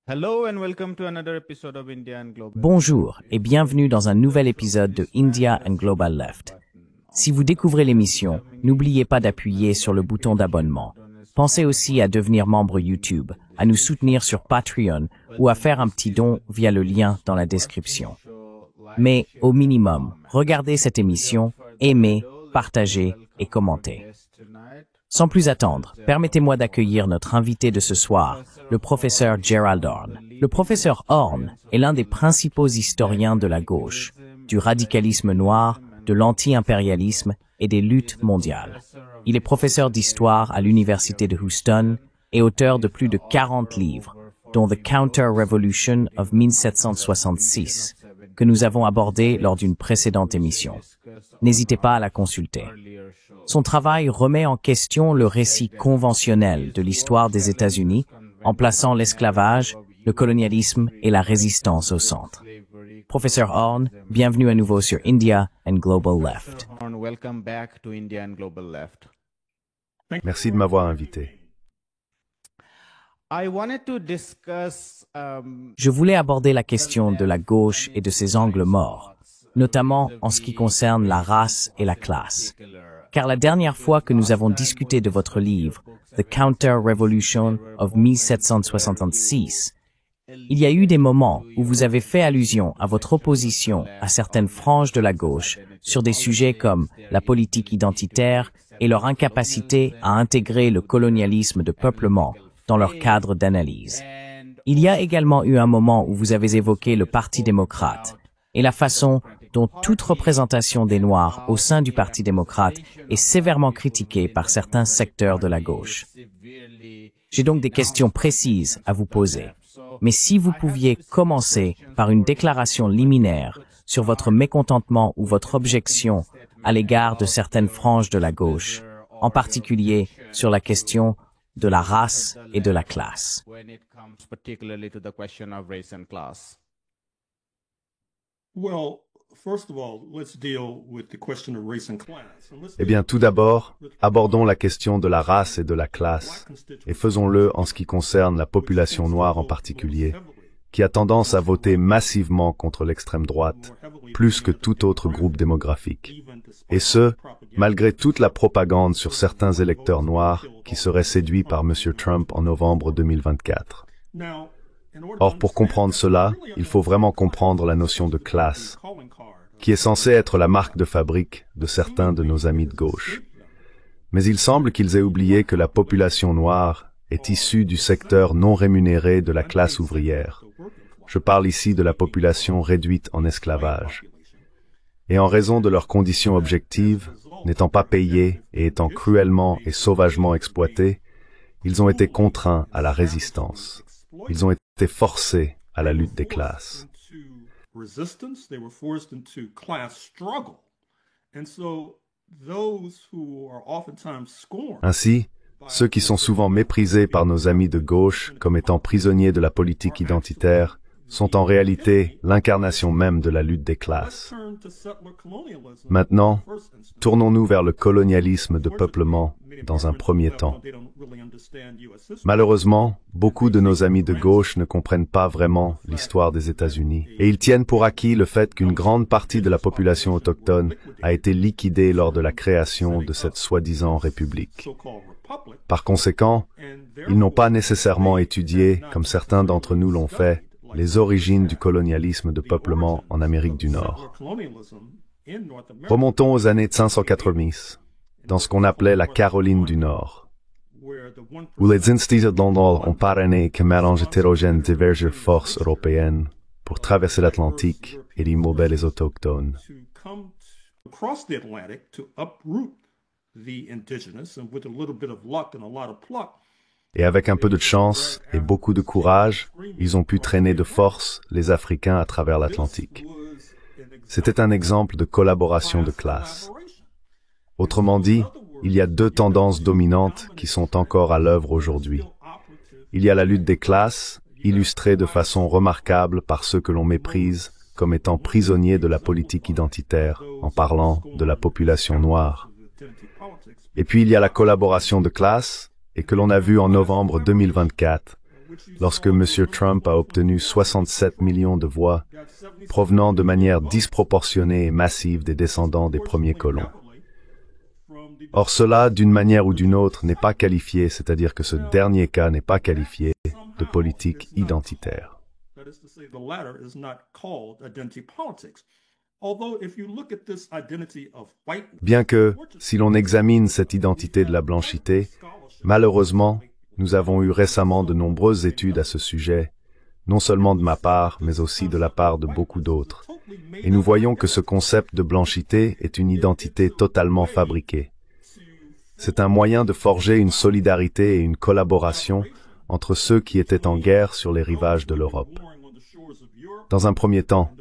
Hello and welcome to another episode of India and Global. Bonjour et bienvenue dans un nouvel épisode de India and Global Left. Si vous découvrez l'émission, n'oubliez pas d'appuyer sur le bouton d'abonnement. Pensez aussi à devenir membre YouTube, à nous soutenir sur Patreon ou à faire un petit don via le lien dans la description. Mais, au minimum, regardez cette émission, aimez, partagez et commentez. Sans plus attendre, permettez-moi d'accueillir notre invité de ce soir, le professeur Gerald Horne. Le professeur Horne est l'un des principaux historiens de la gauche, du radicalisme noir, de l'anti-impérialisme et des luttes mondiales. Il est professeur d'histoire à l'Université de Houston et auteur de plus de 40 livres, dont The Counter-Revolution of 1766, que nous avons abordé lors d'une précédente émission. N'hésitez pas à la consulter. Son travail remet en question le récit conventionnel de l'histoire des États-Unis en plaçant l'esclavage, le colonialisme et la résistance au centre. Professeur Horne, bienvenue à nouveau sur India and Global Left. Welcome back to India and Global Left. Merci de m'avoir invité. I wanted to discuss Je voulais aborder la question de la gauche et de ses angles morts, notamment en ce qui concerne la race et la classe. Car la dernière fois que nous avons discuté de votre livre, The Counter-Revolution of 1766, il y a eu des moments où vous avez fait allusion à votre opposition à certaines franges de la gauche sur des sujets comme la politique identitaire et leur incapacité à intégrer le colonialisme de peuplement dans leur cadre d'analyse. Il y a également eu un moment où vous avez évoqué le Parti démocrate et la façon dont toute représentation des Noirs au sein du Parti démocrate est sévèrement critiquée par certains secteurs de la gauche. J'ai donc des questions précises à vous poser. Mais si vous pouviez commencer par une déclaration liminaire sur votre mécontentement ou votre objection à l'égard de certaines franges de la gauche, en particulier sur la question de la race et de la classe. when it comes particularly to the question of race and class. Well, first of all, let's deal with the question of race and class. And let's Eh bien, tout d'abord, abordons la question de la race et de la classe, et faisons-le en ce qui concerne la population noire en particulier, qui a tendance à voter massivement contre l'extrême droite, plus que tout autre groupe démographique. Et ce, malgré toute la propagande sur certains électeurs noirs qui seraient séduits par M. Trump en novembre 2024. Now, in order Or, pour comprendre cela, il faut vraiment comprendre la notion de classe, qui est censée être la marque de fabrique de certains de nos amis de gauche. Mais il semble qu'ils aient oublié que la population noire est issue du secteur non rémunéré de la classe ouvrière. Je parle ici de la population réduite en esclavage. Et en raison de leurs conditions objectives, n'étant pas payés et étant cruellement et sauvagement exploités, ils ont été contraints à la résistance. Ils ont été forcés à la lutte des classes. resistance, they were forced into class struggle. And so those who are oftentimes scorned Ainsi, ceux qui sont souvent méprisés par nos amis de gauche comme étant prisonniers de la politique identitaire sont en réalité l'incarnation même de la lutte des classes. turn to settler colonialism. Maintenant, tournons-nous vers le colonialisme de peuplement dans un premier temps. They don't really understand US history. Malheureusement, beaucoup de nos amis de gauche ne comprennent pas vraiment l'histoire des États-Unis et ils tiennent pour acquis le fait qu'une grande partie de la population autochtone a été liquidée lors de la création de cette soi-disant république. So-called republic. Par conséquent, ils n'ont pas nécessairement étudié, comme certains d'entre nous l'ont fait, les origines du colonialisme de peuplement en Amérique du Nord. Colonialism in North America, Remontons aux années 580, dans ce qu'on appelait la Caroline du Nord, where the one où les instituts d'Andal ont parrainé qu'un mélange hétérogène diverses forces européennes pour traverser l'Atlantique et immober les autochtones. to come across the Atlantic to uproot the indigenous, and with a little bit of luck and a lot of pluck, Et avec un peu de chance et beaucoup de courage, ils ont pu traîner de force les Africains à travers l'Atlantique. C'était un exemple de collaboration de classe. Autrement dit, il y a deux tendances dominantes qui sont encore à l'œuvre aujourd'hui. Il y a la lutte des classes, illustrée de façon remarquable par ceux que l'on méprise comme étant prisonniers de la politique identitaire en parlant de la population noire. Et puis il y a la collaboration de classe, et que l'on a vu en novembre 2024, lorsque M. Trump a obtenu 67 millions de voix provenant de manière disproportionnée et massive des descendants des premiers colons. Or cela, d'une manière ou d'une autre, n'est pas qualifié, c'est-à-dire que ce dernier cas n'est pas qualifié de politique identitaire. Bien que, si l'on examine cette identité de la blanchité, malheureusement, nous avons eu récemment de nombreuses études à ce sujet, non seulement de ma part, mais aussi de la part de beaucoup d'autres. Et nous voyons que ce concept de blanchité est une identité totalement fabriquée. C'est un moyen de forger une solidarité et une collaboration entre ceux qui étaient en guerre sur les rivages de l'Europe. Dans un premier temps,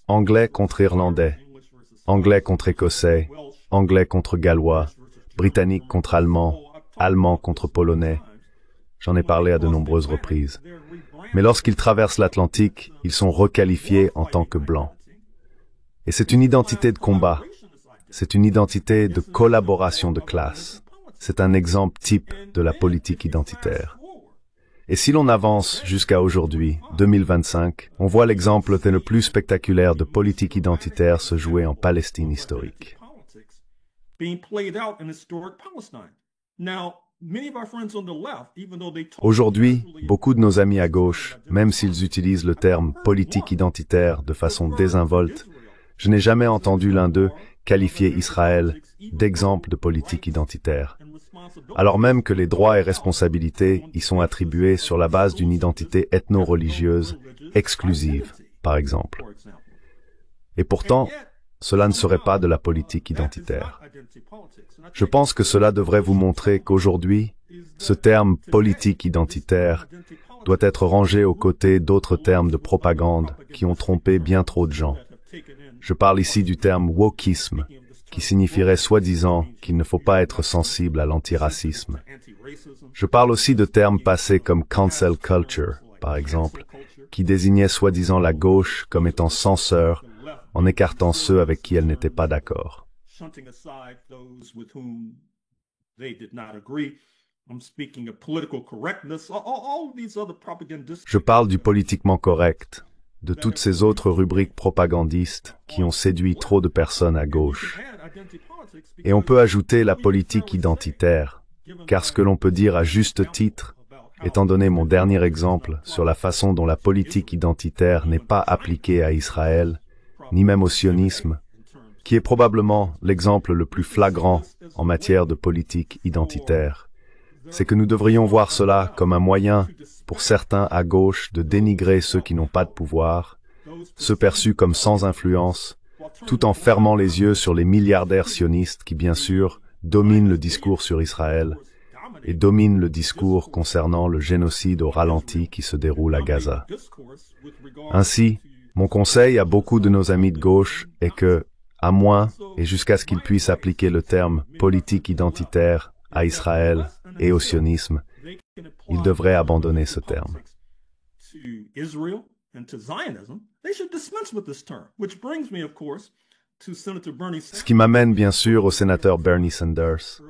Anglais contre Irlandais, Anglais contre Écossais, Anglais contre Gallois, Britanniques contre Allemands, Allemands contre Polonais. J'en ai parlé à de nombreuses reprises. Mais lorsqu'ils traversent l'Atlantique, ils sont requalifiés en tant que blancs. Et c'est une identité de combat. C'est une identité de collaboration de classe. C'est un exemple type de la politique identitaire. Et si l'on avance jusqu'à aujourd'hui, 2025, on voit l'exemple le plus spectaculaire de politique identitaire se jouer en Palestine historique. Aujourd'hui, beaucoup de nos amis à gauche, même s'ils utilisent le terme politique identitaire de façon désinvolte, je n'ai jamais entendu l'un d'eux qualifier Israël d'exemple de politique identitaire, alors même que les droits et responsabilités y sont attribués sur la base d'une identité ethno-religieuse exclusive, par exemple. Et pourtant, cela ne serait pas de la politique identitaire. Je pense que cela devrait vous montrer qu'aujourd'hui, ce terme politique identitaire doit être rangé aux côtés d'autres termes de propagande qui ont trompé bien trop de gens. Je parle ici du terme wokisme, qui signifierait soi-disant qu'il ne faut pas être sensible à l'antiracisme. Je parle aussi de termes passés comme cancel culture, par exemple, qui désignait soi-disant la gauche comme étant censeur en écartant ceux avec qui elle n'était pas d'accord. Je parle du politiquement correct, de toutes ces autres rubriques propagandistes qui ont séduit trop de personnes à gauche. Et on peut ajouter la politique identitaire, car ce que l'on peut dire à juste titre, étant donné mon dernier exemple sur la façon dont la politique identitaire n'est pas appliquée à Israël, ni même au sionisme, qui est probablement l'exemple le plus flagrant en matière de politique identitaire, c'est que nous devrions voir cela comme un moyen pour certains à gauche de dénigrer ceux qui n'ont pas de pouvoir, ceux perçus comme sans influence, tout en fermant les yeux sur les milliardaires sionistes qui, bien sûr, dominent le discours sur Israël et dominent le discours concernant le génocide au ralenti qui se déroule à Gaza. Ainsi, mon conseil à beaucoup de nos amis de gauche est que, à moins et jusqu'à ce qu'ils puissent appliquer le terme politique identitaire à Israël et au sionisme, ils devraient abandonner ce terme. Ce qui m'amène bien sûr au sénateur Bernie Sanders.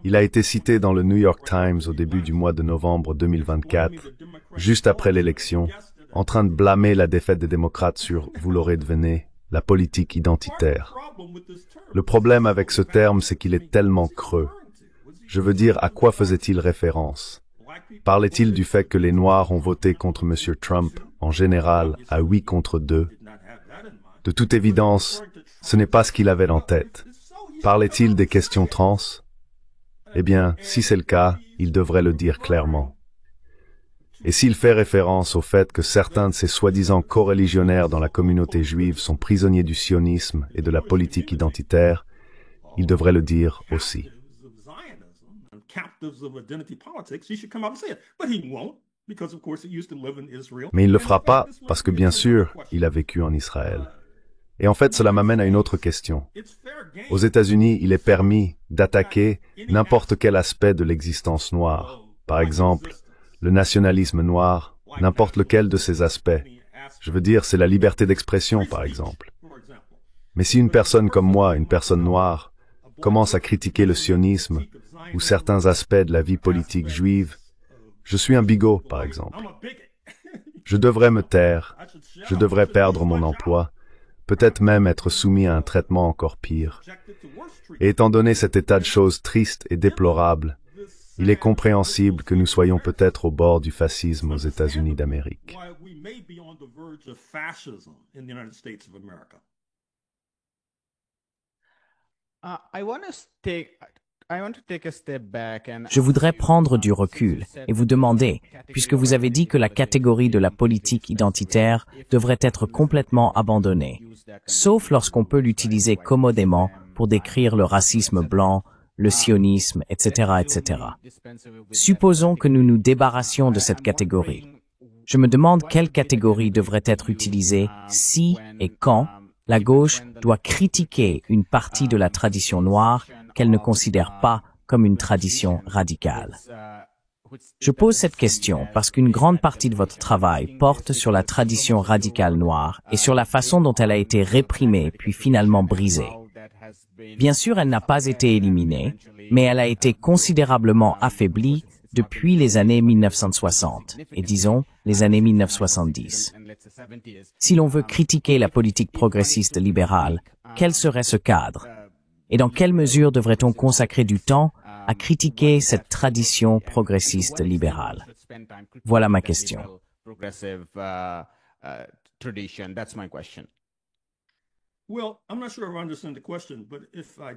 Il a été cité dans le New York Times au début du mois de novembre 2024, juste après l'élection, en train de blâmer la défaite des démocrates sur, vous l'aurez deviné, la politique identitaire. Le problème avec ce terme, c'est qu'il est tellement creux. Je veux dire, à quoi faisait-il référence? Parlait-il du fait que les Noirs ont voté contre M. Trump, en général, à 8 contre 2? De toute évidence, ce n'est pas ce qu'il avait en tête. Parlait-il des questions trans? Eh bien, si c'est le cas, il devrait le dire clairement. Et s'il fait référence au fait que certains de ses soi-disant coreligionnaires dans la communauté juive sont prisonniers du sionisme et de la politique identitaire, il devrait le dire aussi. Mais il ne le fera pas parce que, bien sûr, il a vécu en Israël. Et en fait, cela m'amène à une autre question. Aux États-Unis, il est permis d'attaquer n'importe quel aspect de l'existence noire. Par exemple, le nationalisme noir, n'importe lequel de ces aspects. Je veux dire, c'est la liberté d'expression, par exemple. Mais si une personne comme moi, une personne noire, commence à critiquer le sionisme ou certains aspects de la vie politique juive, Je suis un bigot, par exemple. Je devrais me taire, je devrais perdre mon emploi, peut-être même être soumis à un traitement encore pire. Et étant donné cet état de choses triste et déplorable, il est compréhensible que nous soyons peut-être au bord du fascisme aux États-Unis d'Amérique. Je voudrais prendre du recul et vous demander, puisque vous avez dit que la catégorie de la politique identitaire devrait être complètement abandonnée, sauf lorsqu'on peut l'utiliser commodément pour décrire le racisme blanc, le sionisme, etc., etc. Supposons que nous nous débarrassions de cette catégorie. Je me demande quelle catégorie devrait être utilisée si et quand la gauche doit critiquer une partie de la tradition noire qu'elle ne considère pas comme une tradition radicale. Je pose cette question parce qu'une grande partie de votre travail porte sur la tradition radicale noire et sur la façon dont elle a été réprimée puis finalement brisée. Bien sûr, elle n'a pas été éliminée, mais elle a été considérablement affaiblie depuis les années 1960 et disons les années 1970. Si l'on veut critiquer la politique progressiste libérale, quel serait ce cadre? Et dans quelle mesure devrait-on consacrer du temps à critiquer cette tradition progressiste libérale? Voilà ma question.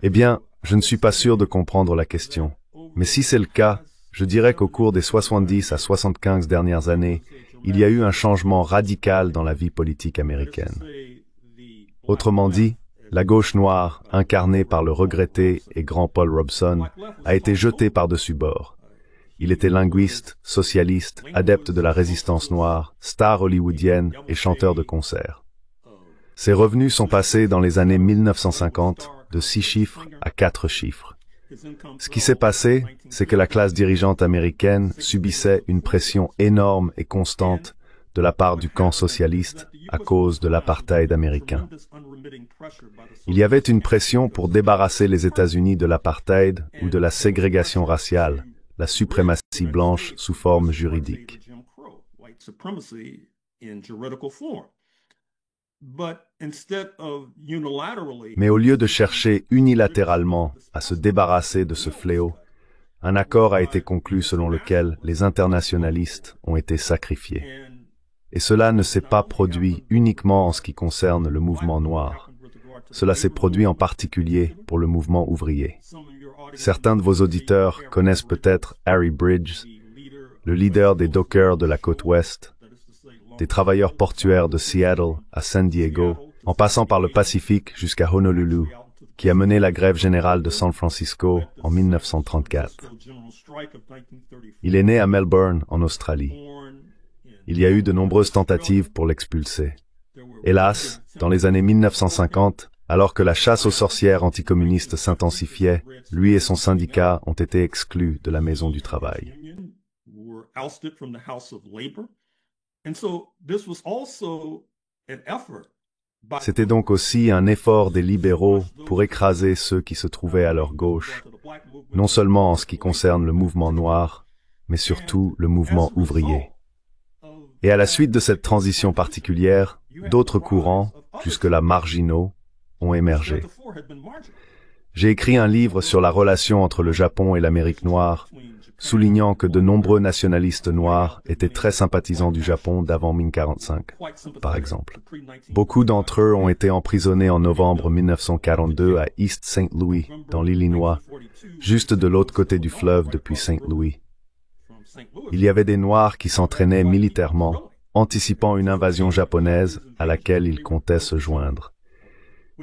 Eh bien, je ne suis pas sûr de comprendre la question. Mais si c'est le cas, je dirais qu'au cours des 70 à 75 dernières années, il y a eu un changement radical dans la vie politique américaine. Autrement dit, la gauche noire, incarnée par le regretté et grand Paul Robeson, a été jetée par-dessus bord. Il était linguiste, socialiste, adepte de la résistance noire, star hollywoodienne et chanteur de concert. Ses revenus sont passés dans les années 1950 de 6 chiffres à 4 chiffres. Ce qui s'est passé, c'est que la classe dirigeante américaine subissait une pression énorme et constante de la part du camp socialiste à cause de l'apartheid américain. Il y avait une pression pour débarrasser les États-Unis de l'apartheid ou de la ségrégation raciale, la suprématie blanche sous forme juridique. Mais au lieu de chercher unilatéralement à se débarrasser de ce fléau, un accord a été conclu selon lequel les internationalistes ont été sacrifiés. Et cela ne s'est pas produit uniquement en ce qui concerne le mouvement noir. Cela s'est produit en particulier pour le mouvement ouvrier. Certains de vos auditeurs connaissent peut-être Harry Bridges, le leader des dockers de la côte ouest, des travailleurs portuaires de Seattle à San Diego, en passant par le Pacifique jusqu'à Honolulu, qui a mené la grève générale de San Francisco en 1934. Il est né à Melbourne, en Australie. Il y a eu de nombreuses tentatives pour l'expulser. Hélas, dans les années 1950, alors que la chasse aux sorcières anticommunistes s'intensifiait, lui et son syndicat ont été exclus de la maison du travail. C'était donc aussi un effort des libéraux pour écraser ceux qui se trouvaient à leur gauche, non seulement en ce qui concerne le mouvement noir, mais surtout le mouvement ouvrier. Et à la suite de cette transition particulière, d'autres courants, jusque-là marginaux, ont émergé. J'ai écrit un livre sur la relation entre le Japon et l'Amérique noire, soulignant que de nombreux nationalistes noirs étaient très sympathisants du Japon d'avant 1945, par exemple. Beaucoup d'entre eux ont été emprisonnés en novembre 1942 à East St. Louis, dans l'Illinois, juste de l'autre côté du fleuve depuis St. Louis. Il y avait des Noirs qui s'entraînaient militairement, anticipant une invasion japonaise à laquelle ils comptaient se joindre.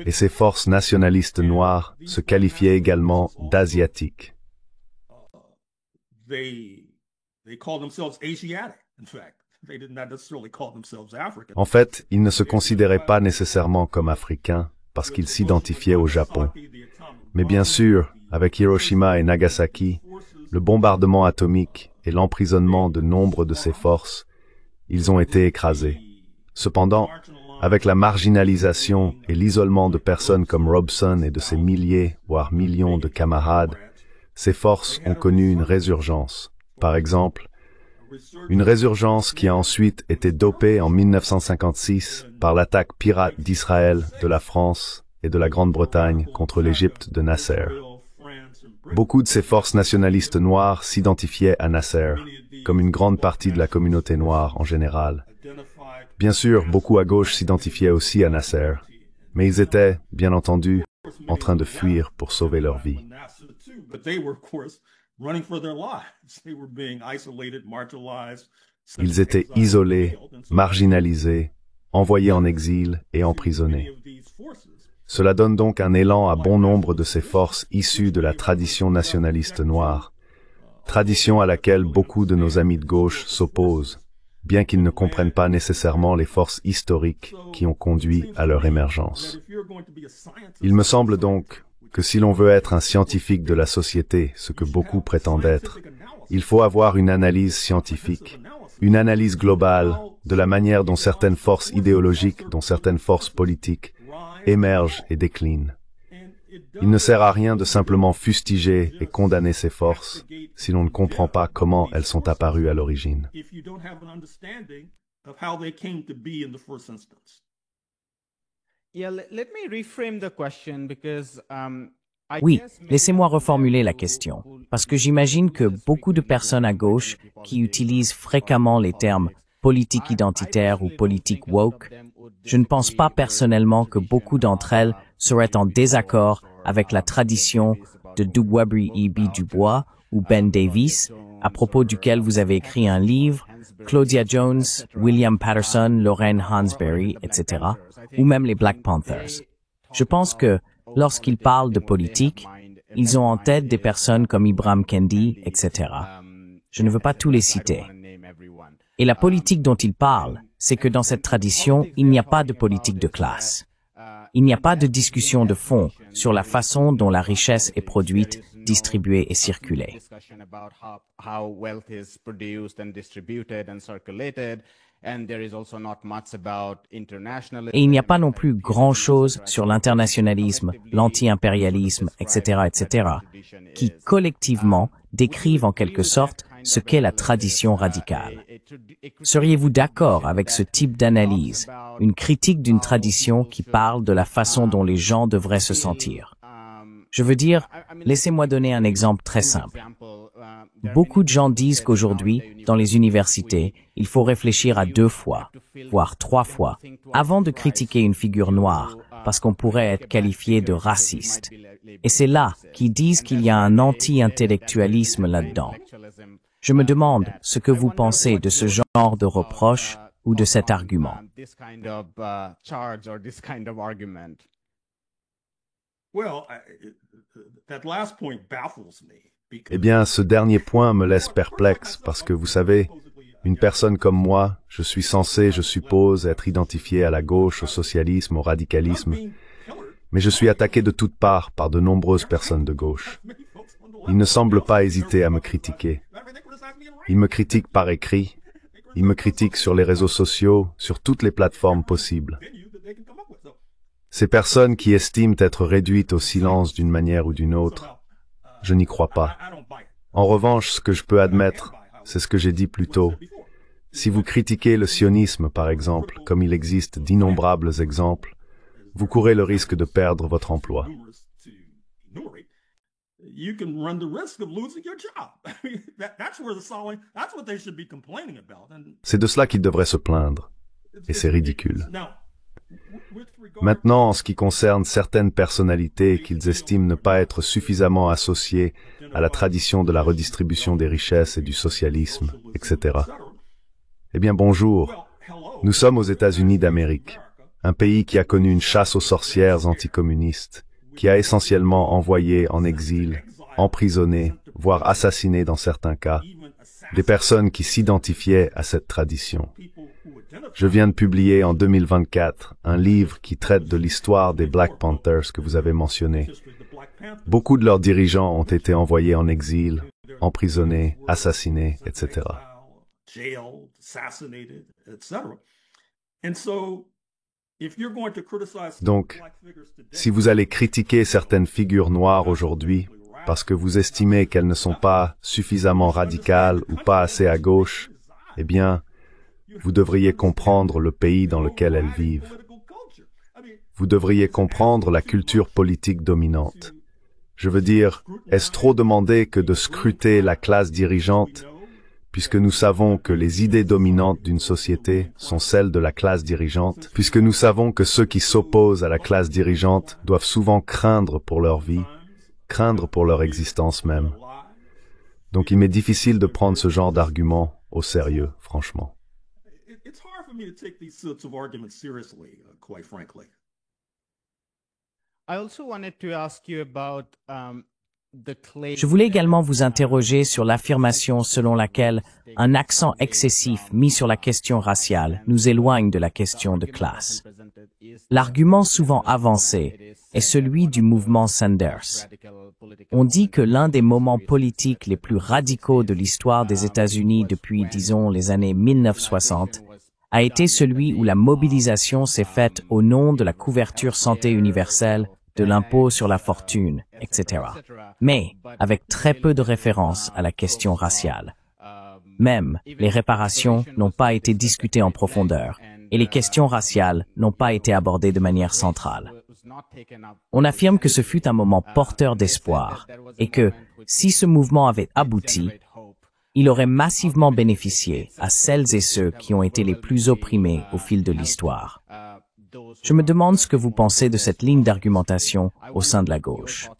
Et ces forces nationalistes noires se qualifiaient également d'asiatiques. En fait, ils ne se considéraient pas nécessairement comme africains parce qu'ils s'identifiaient au Japon. Mais bien sûr, avec Hiroshima et Nagasaki, le bombardement atomique et l'emprisonnement de nombre de ces forces, ils ont été écrasés. Cependant, avec la marginalisation et l'isolement de personnes comme Robeson et de ses milliers, voire millions de camarades, ces forces ont connu une résurgence. Par exemple, Une résurgence qui a ensuite été dopée en 1956 par l'attaque pirate d'Israël, de la France et de la Grande-Bretagne contre l'Égypte de Nasser. Beaucoup de ces forces nationalistes noires s'identifiaient à Nasser, comme une grande partie de la communauté noire en général. Bien sûr, beaucoup à gauche s'identifiaient aussi à Nasser, mais ils étaient, bien entendu, en train de fuir pour sauver leur vie. Ils étaient isolés, marginalisés, envoyés en exil et emprisonnés. Cela donne donc un élan à bon nombre de ces forces issues de la tradition nationaliste noire, tradition à laquelle beaucoup de nos amis de gauche s'opposent, bien qu'ils ne comprennent pas nécessairement les forces historiques qui ont conduit à leur émergence. Il me semble donc que si l'on veut être un scientifique de la société, ce que beaucoup prétendent être, il faut avoir une analyse scientifique, une analyse globale de la manière dont certaines forces idéologiques, dont certaines forces politiques, émergent et déclinent. Il ne sert à rien de simplement fustiger et condamner ces forces si l'on ne comprend pas comment elles sont apparues à l'origine. Oui, laissez-moi reformuler la question, parce que j'imagine que beaucoup de personnes à gauche qui utilisent fréquemment les termes politique identitaire ou politique woke, je ne pense pas personnellement que beaucoup d'entre elles seraient en désaccord avec la tradition de W. E.B. Du Bois ou Ben Davis, à propos duquel vous avez écrit un livre, Claudia Jones, William Patterson, Lorraine Hansberry, etc., ou même les Black Panthers. Je pense que, lorsqu'ils parlent de politique, ils ont en tête des personnes comme Ibram Kendi, etc. Je ne veux pas tous les citer. Et la politique dont ils parlent, c'est que dans cette tradition, il n'y a pas de politique de classe. Il n'y a pas de discussion de fond sur la façon dont la richesse est produite, distribuée et circulée. Et il n'y a pas non plus grand-chose sur l'internationalisme, l'anti-impérialisme, etc., qui collectivement décrivent en quelque sorte ce qu'est la tradition radicale. Seriez-vous d'accord avec ce type d'analyse, une critique d'une tradition qui parle de la façon dont les gens devraient se sentir? Je veux dire, laissez-moi donner un exemple très simple. Beaucoup de gens disent qu'aujourd'hui, dans les universités, il faut réfléchir à 2 fois, voire 3 fois, avant de critiquer une figure noire, parce qu'on pourrait être qualifié de raciste. Et c'est là qu'ils disent qu'il y a un anti-intellectualisme là-dedans. Je me demande ce que vous pensez de ce genre de reproche ou de cet argument. Eh bien, ce dernier point me laisse perplexe parce que, vous savez, une personne comme moi, je suis censé, je suppose, être identifié à la gauche, au socialisme, au radicalisme, mais je suis attaqué de toutes parts par de nombreuses personnes de gauche. Ils ne semblent pas hésiter à me critiquer. Ils me critiquent par écrit, ils me critiquent sur les réseaux sociaux, sur toutes les plateformes possibles. Ces personnes qui estiment être réduites au silence d'une manière ou d'une autre, je n'y crois pas. En revanche, ce que je peux admettre, c'est ce que j'ai dit plus tôt. Si vous critiquez le sionisme, par exemple, comme il existe d'innombrables exemples, vous courez le risque de perdre votre emploi. C'est de cela qu'ils devraient se plaindre, et c'est ridicule. Maintenant, en ce qui concerne certaines personnalités qu'ils estiment ne pas être suffisamment associées à la tradition de la redistribution des richesses et du socialisme, etc. Eh bien, bonjour. Nous sommes aux États-Unis d'Amérique, un pays qui a connu une chasse aux sorcières anticommunistes, qui a essentiellement envoyé en exil, emprisonné, voire assassiné dans certains cas, des personnes qui s'identifiaient à cette tradition. Je viens de publier en 2024 un livre qui traite de l'histoire des Black Panthers que vous avez mentionné. Beaucoup de leurs dirigeants ont été envoyés en exil, emprisonnés, assassinés, etc. Donc, si vous allez critiquer certaines figures noires aujourd'hui parce que vous estimez qu'elles ne sont pas suffisamment radicales ou pas assez à gauche, eh bien, vous devriez comprendre le pays dans lequel elles vivent. Vous devriez comprendre la culture politique dominante. Je veux dire, est-ce trop demandé que de scruter la classe dirigeante, puisque nous savons que les idées dominantes d'une société sont celles de la classe dirigeante, puisque nous savons que ceux qui s'opposent à la classe dirigeante doivent souvent craindre pour leur vie, craindre pour leur existence même. Donc il m'est difficile de prendre ce genre d'argument au sérieux, franchement. It's hard for me to take these sorts of arguments seriously, quite frankly. I also wanted to ask you about the claim. Je voulais également vous interroger sur l'affirmation selon laquelle un accent excessif mis sur la question raciale nous éloigne de la question de classe. L'argument souvent avancé est celui du mouvement Sanders. On dit que l'un des moments politiques les plus radicaux de l'histoire des États-Unis depuis, disons, les années 1960 a été celui où la mobilisation s'est faite au nom de la couverture santé universelle, de l'impôt sur la fortune, etc. Mais avec très peu de références à la question raciale. Même les réparations n'ont pas été discutées en profondeur et les questions raciales n'ont pas été abordées de manière centrale. On affirme que ce fut un moment porteur d'espoir et que, si ce mouvement avait abouti, il aurait massivement bénéficié à celles et ceux qui ont été les plus opprimés au fil de l'histoire. Je me demande ce que vous pensez de cette ligne d'argumentation au sein de la gauche.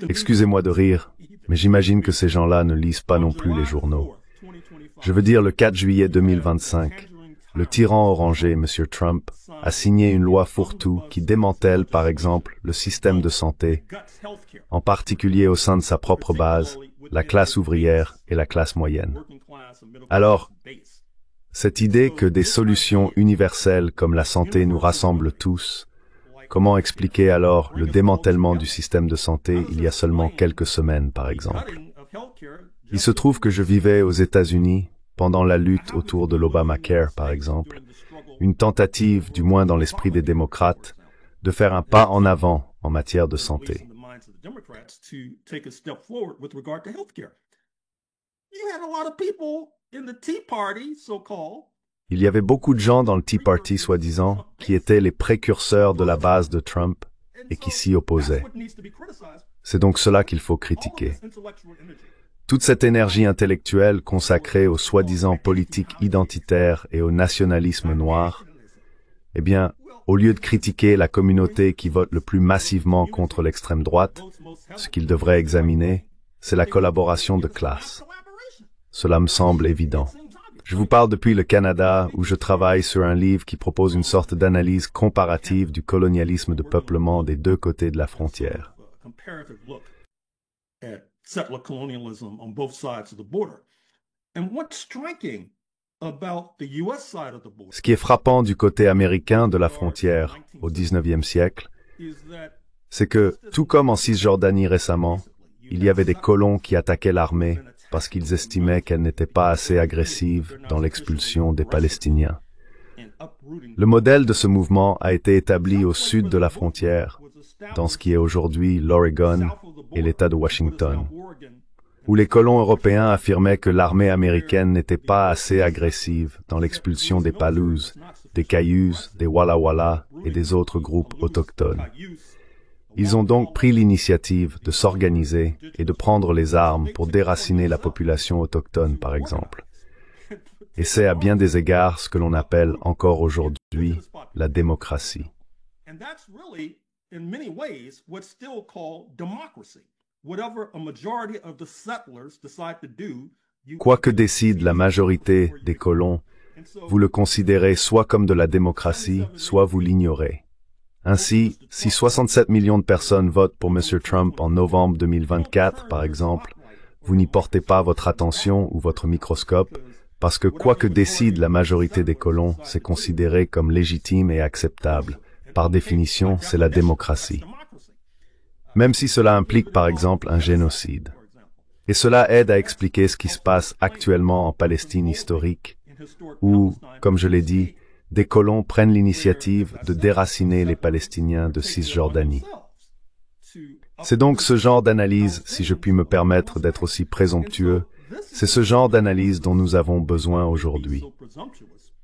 Excusez-moi de rire, mais j'imagine que ces gens-là ne lisent pas non plus les journaux. Je veux dire, le 4 juillet 2025, le tyran orangé, M. Trump, a signé une loi fourre-tout qui démantèle, par exemple, le système de santé, en particulier au sein de sa propre base, la classe ouvrière et la classe moyenne. Alors, cette idée que des solutions universelles comme la santé nous rassemblent tous, comment expliquer alors le démantèlement du système de santé il y a seulement quelques semaines, par exemple? Il se trouve que je vivais aux États-Unis pendant la lutte autour de l'Obamacare, par exemple, une tentative, du moins dans l'esprit des démocrates, de faire un pas en avant en matière de santé. Il y avait beaucoup de gens dans le Tea Party, soi-disant, qui étaient les précurseurs de la base de Trump et qui s'y opposaient. C'est donc cela qu'il faut critiquer. Toute cette énergie intellectuelle consacrée aux soi-disant politiques identitaires et au nationalisme noir, eh bien, au lieu de critiquer la communauté qui vote le plus massivement contre l'extrême droite, ce qu'il devrait examiner, c'est la collaboration de classe. Cela me semble évident. Je vous parle depuis le Canada, où je travaille sur un livre qui propose une sorte d'analyse comparative du colonialisme de peuplement des deux côtés de la frontière. Settler colonialism on both sides of the border. And what's striking about the US side of the border, ce qui est frappant du côté américain de la frontière au XIXe siècle, c'est que, tout comme en Cisjordanie récemment, il y avait des colons qui attaquaient l'armée parce qu'ils estimaient qu'elle n'était pas assez agressive dans l'expulsion des Palestiniens. Le modèle de ce mouvement a été établi au sud de la frontière, dans ce qui est aujourd'hui l'Oregon et l'État de Washington, où les colons européens affirmaient que l'armée américaine n'était pas assez agressive dans l'expulsion des Palouse, des Cayuse, des Walla Walla et des autres groupes autochtones. Ils ont donc pris l'initiative de s'organiser et de prendre les armes pour déraciner la population autochtone, par exemple. Et c'est à bien des égards ce que l'on appelle encore aujourd'hui la démocratie. In many ways, what's still called democracy. Whatever a majority of the settlers decide to do, quoi que décide la majorité des colons, vous le considérez soit comme de la démocratie, soit vous l'ignorez. Ainsi, si 67 millions de personnes votent pour M. Trump en novembre 2024, par exemple, vous n'y portez pas votre attention ou votre microscope, parce que quoi que décide la majorité des colons, c'est considéré comme légitime et acceptable. Par définition, c'est la démocratie. Même si cela implique par exemple un génocide. Et cela aide à expliquer ce qui se passe actuellement en Palestine historique, où, comme je l'ai dit, des colons prennent l'initiative de déraciner les Palestiniens de Cisjordanie. C'est donc ce genre d'analyse, si je puis me permettre d'être aussi présomptueux, c'est ce genre d'analyse dont nous avons besoin aujourd'hui.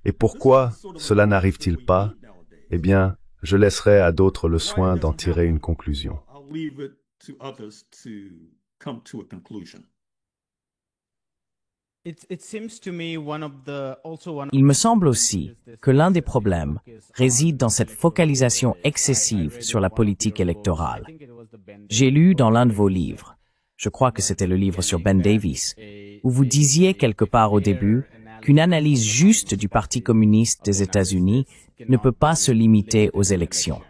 Et pourquoi cela n'arrive-t-il pas? Eh bien, je laisserai à d'autres le soin d'en tirer une conclusion. Il me semble aussi que l'un des problèmes réside dans cette focalisation excessive sur la politique électorale. J'ai lu dans l'un de vos livres, je crois que c'était le livre sur Ben Davis, où vous disiez quelque part au début qu'une analyse juste du Parti communiste des États-Unis ne peut pas se limiter aux élections.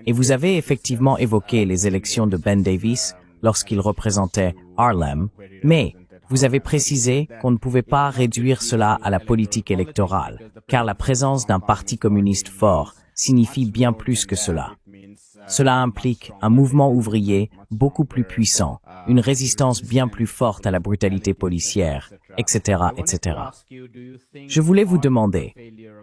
Et vous avez effectivement évoqué les élections de Ben Davis lorsqu'il représentait Harlem, mais vous avez précisé qu'on ne pouvait pas réduire cela à la politique électorale, car la présence d'un parti communiste fort signifie bien plus que cela. Cela implique un mouvement ouvrier beaucoup plus puissant, une résistance bien plus forte à la brutalité policière, etc., etc. Je voulais vous demander,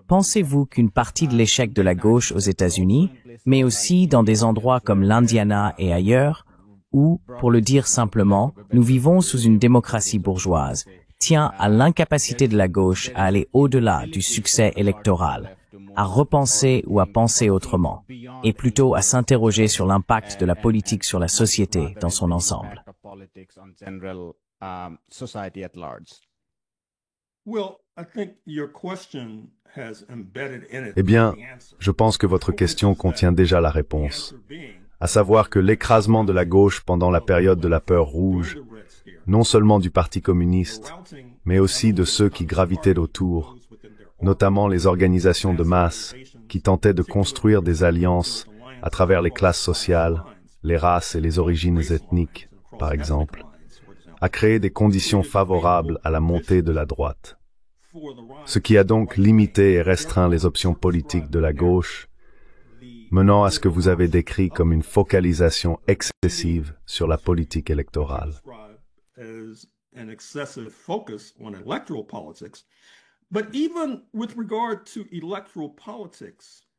pensez-vous qu'une partie de l'échec de la gauche aux États-Unis, mais aussi dans des endroits comme l'Indiana et ailleurs, où, pour le dire simplement, nous vivons sous une démocratie bourgeoise, tient à l'incapacité de la gauche à aller au-delà du succès électoral, à repenser ou à penser autrement, et plutôt à s'interroger sur l'impact de la politique sur la société dans son ensemble. Eh bien, je pense que votre question contient déjà la réponse, à savoir que l'écrasement de la gauche pendant la période de la peur rouge, non seulement du Parti communiste, mais aussi de ceux qui gravitaient autour, notamment les organisations de masse qui tentaient de construire des alliances à travers les classes sociales, les races et les origines ethniques, par exemple, a créé des conditions favorables à la montée de la droite. Ce qui a donc limité et restreint les options politiques de la gauche, menant à ce que vous avez décrit comme une focalisation excessive sur la politique électorale.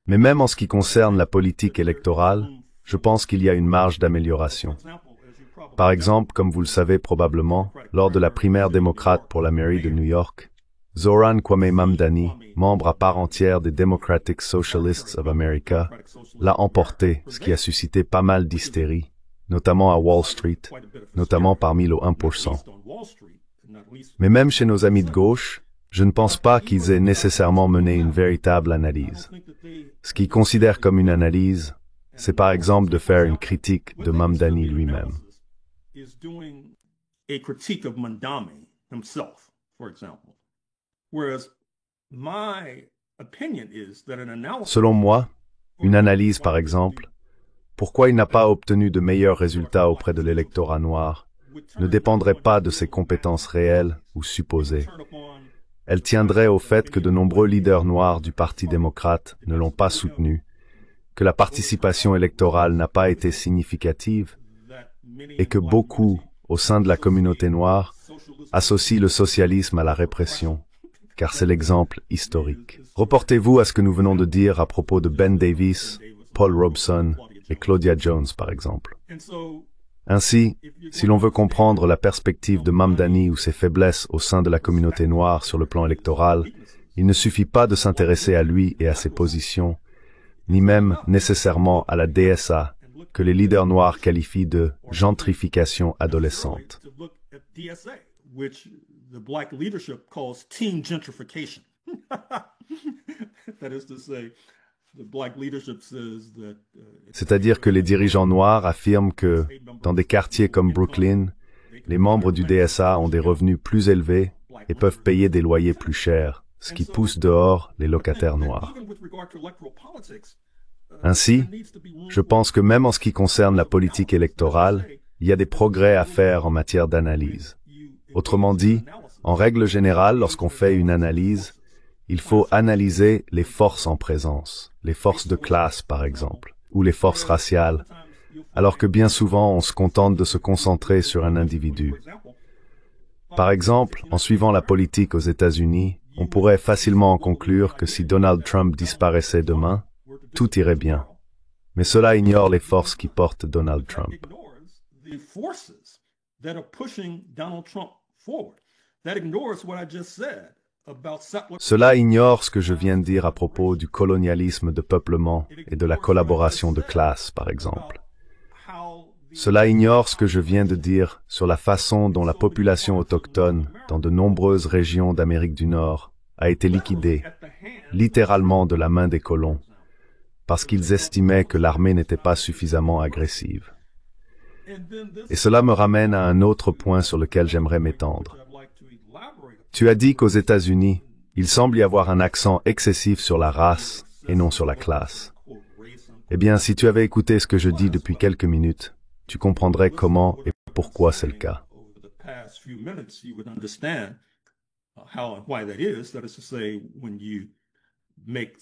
Mais même en ce qui concerne la politique électorale, je pense qu'il y a une marge d'amélioration. Par exemple, comme vous le savez probablement, lors de la primaire démocrate pour la mairie de New York, Zoran Kwame Mamdani, membre à part entière des Democratic Socialists of America, l'a emporté, ce qui a suscité pas mal d'hystérie, notamment à Wall Street, notamment parmi le 1%. Mais même chez nos amis de gauche, je ne pense pas qu'ils aient nécessairement mené une véritable analyse. Ce qu'ils considèrent comme une analyse, c'est par exemple de faire une critique de Mamdani lui-même. Selon moi, une analyse par exemple, pourquoi il n'a pas obtenu de meilleurs résultats auprès de l'électorat noir, ne dépendrait pas de ses compétences réelles ou supposées. Elle tiendrait au fait que de nombreux leaders noirs du Parti démocrate ne l'ont pas soutenu, que la participation électorale n'a pas été significative, et que beaucoup, au sein de la communauté noire, associent le socialisme à la répression, car c'est l'exemple historique. Reportez-vous à ce que nous venons de dire à propos de Ben Davis, Paul Robeson et Claudia Jones, par exemple. Ainsi, si l'on veut comprendre la perspective de Mamdani ou ses faiblesses au sein de la communauté noire sur le plan électoral, il ne suffit pas de s'intéresser à lui et à ses positions, ni même nécessairement à la DSA, que les leaders noirs qualifient de gentrification adolescente. C'est-à-dire que les dirigeants noirs affirment que, dans des quartiers comme Brooklyn, les membres du DSA ont des revenus plus élevés et peuvent payer des loyers plus chers, ce qui pousse dehors les locataires noirs. Ainsi, je pense que même en ce qui concerne la politique électorale, il y a des progrès à faire en matière d'analyse. Autrement dit, en règle générale, lorsqu'on fait une analyse, il faut analyser les forces en présence, les forces de classe par exemple, ou les forces raciales, alors que bien souvent on se contente de se concentrer sur un individu. Par exemple, en suivant la politique aux États-Unis, on pourrait facilement en conclure que si Donald Trump disparaissait demain, tout irait bien. Mais cela ignore les forces qui portent Donald Trump. the forces that are pushing Donald Trump forward. That ignores what I just said about settler. Cela ignore ce que je viens de dire à propos du colonialisme de peuplement et de la collaboration de classe, par exemple. Cela ignore ce que je viens de dire sur la façon dont la population autochtone dans de nombreuses régions d'Amérique du Nord a été liquidée, littéralement de la main des colons, parce qu'ils estimaient que l'armée n'était pas suffisamment agressive. Et cela me ramène à un autre point sur lequel j'aimerais m'étendre. Tu as dit qu'aux États-Unis, il semble y avoir un accent excessif sur la race et non sur la classe. Eh bien, si tu avais écouté ce que je dis depuis quelques minutes, tu comprendrais comment et pourquoi c'est le cas.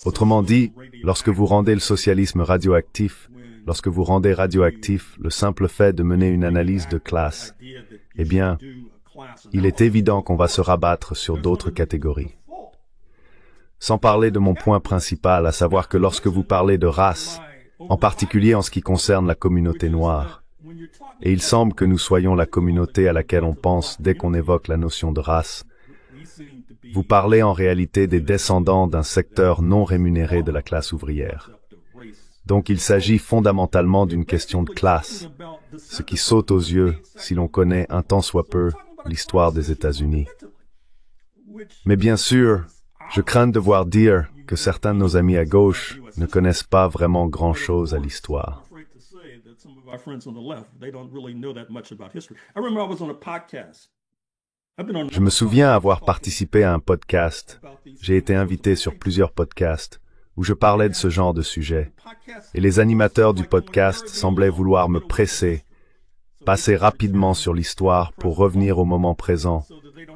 Autrement dit, lorsque vous rendez le socialisme radioactif, lorsque vous rendez radioactif le simple fait de mener une analyse de classe, eh bien, il est évident qu'on va se rabattre sur d'autres catégories. Sans parler de mon point principal, à savoir que lorsque vous parlez de race, en particulier en ce qui concerne la communauté noire, et il semble que nous soyons la communauté à laquelle on pense dès qu'on évoque la notion de race, vous parlez en réalité des descendants d'un secteur non rémunéré de la classe ouvrière. Donc il s'agit fondamentalement d'une question de classe, ce qui saute aux yeux si l'on connaît un tant soit peu l'histoire des États-Unis. Mais bien sûr, je crains de devoir dire que certains de nos amis à gauche ne connaissent pas vraiment grand-chose à l'histoire. Je me souviens avoir participé à un podcast. J'ai été invité sur plusieurs podcasts où je parlais de ce genre de sujet. Et les animateurs du podcast semblaient vouloir me presser, passer rapidement sur l'histoire pour revenir au moment présent,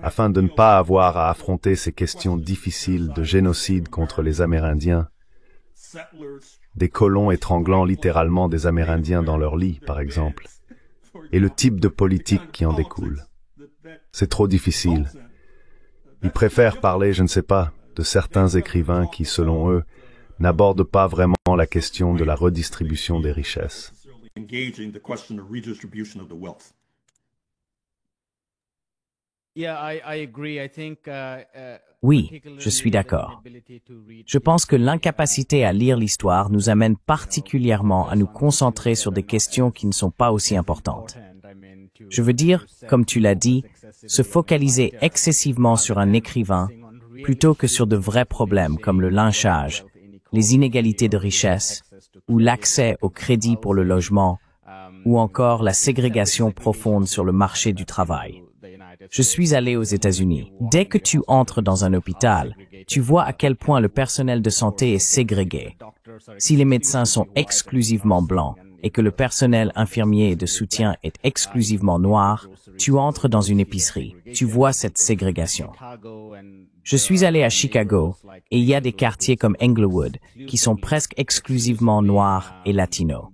afin de ne pas avoir à affronter ces questions difficiles de génocide contre les Amérindiens, des colons étranglant littéralement des Amérindiens dans leur lit, par exemple, et le type de politique qui en découle. C'est trop difficile. Ils préfèrent parler, je ne sais pas, de certains écrivains qui, selon eux, n'abordent pas vraiment la question de la redistribution des richesses. Oui, je suis d'accord. Je pense que l'incapacité à lire l'histoire nous amène particulièrement à nous concentrer sur des questions qui ne sont pas aussi importantes. Je veux dire, comme tu l'as dit, se focaliser excessivement sur un écrivain plutôt que sur de vrais problèmes comme le lynchage, les inégalités de richesse, ou l'accès au crédit pour le logement, ou encore la ségrégation profonde sur le marché du travail. Je suis allé aux États-Unis. Dès que tu entres dans un hôpital, tu vois à quel point le personnel de santé est ségrégué. Si les médecins sont exclusivement blancs et que le personnel infirmier et de soutien est exclusivement noir, tu entres dans une épicerie. Tu vois cette ségrégation. Je suis allé à Chicago et il y a des quartiers comme Englewood qui sont presque exclusivement noirs et latinos.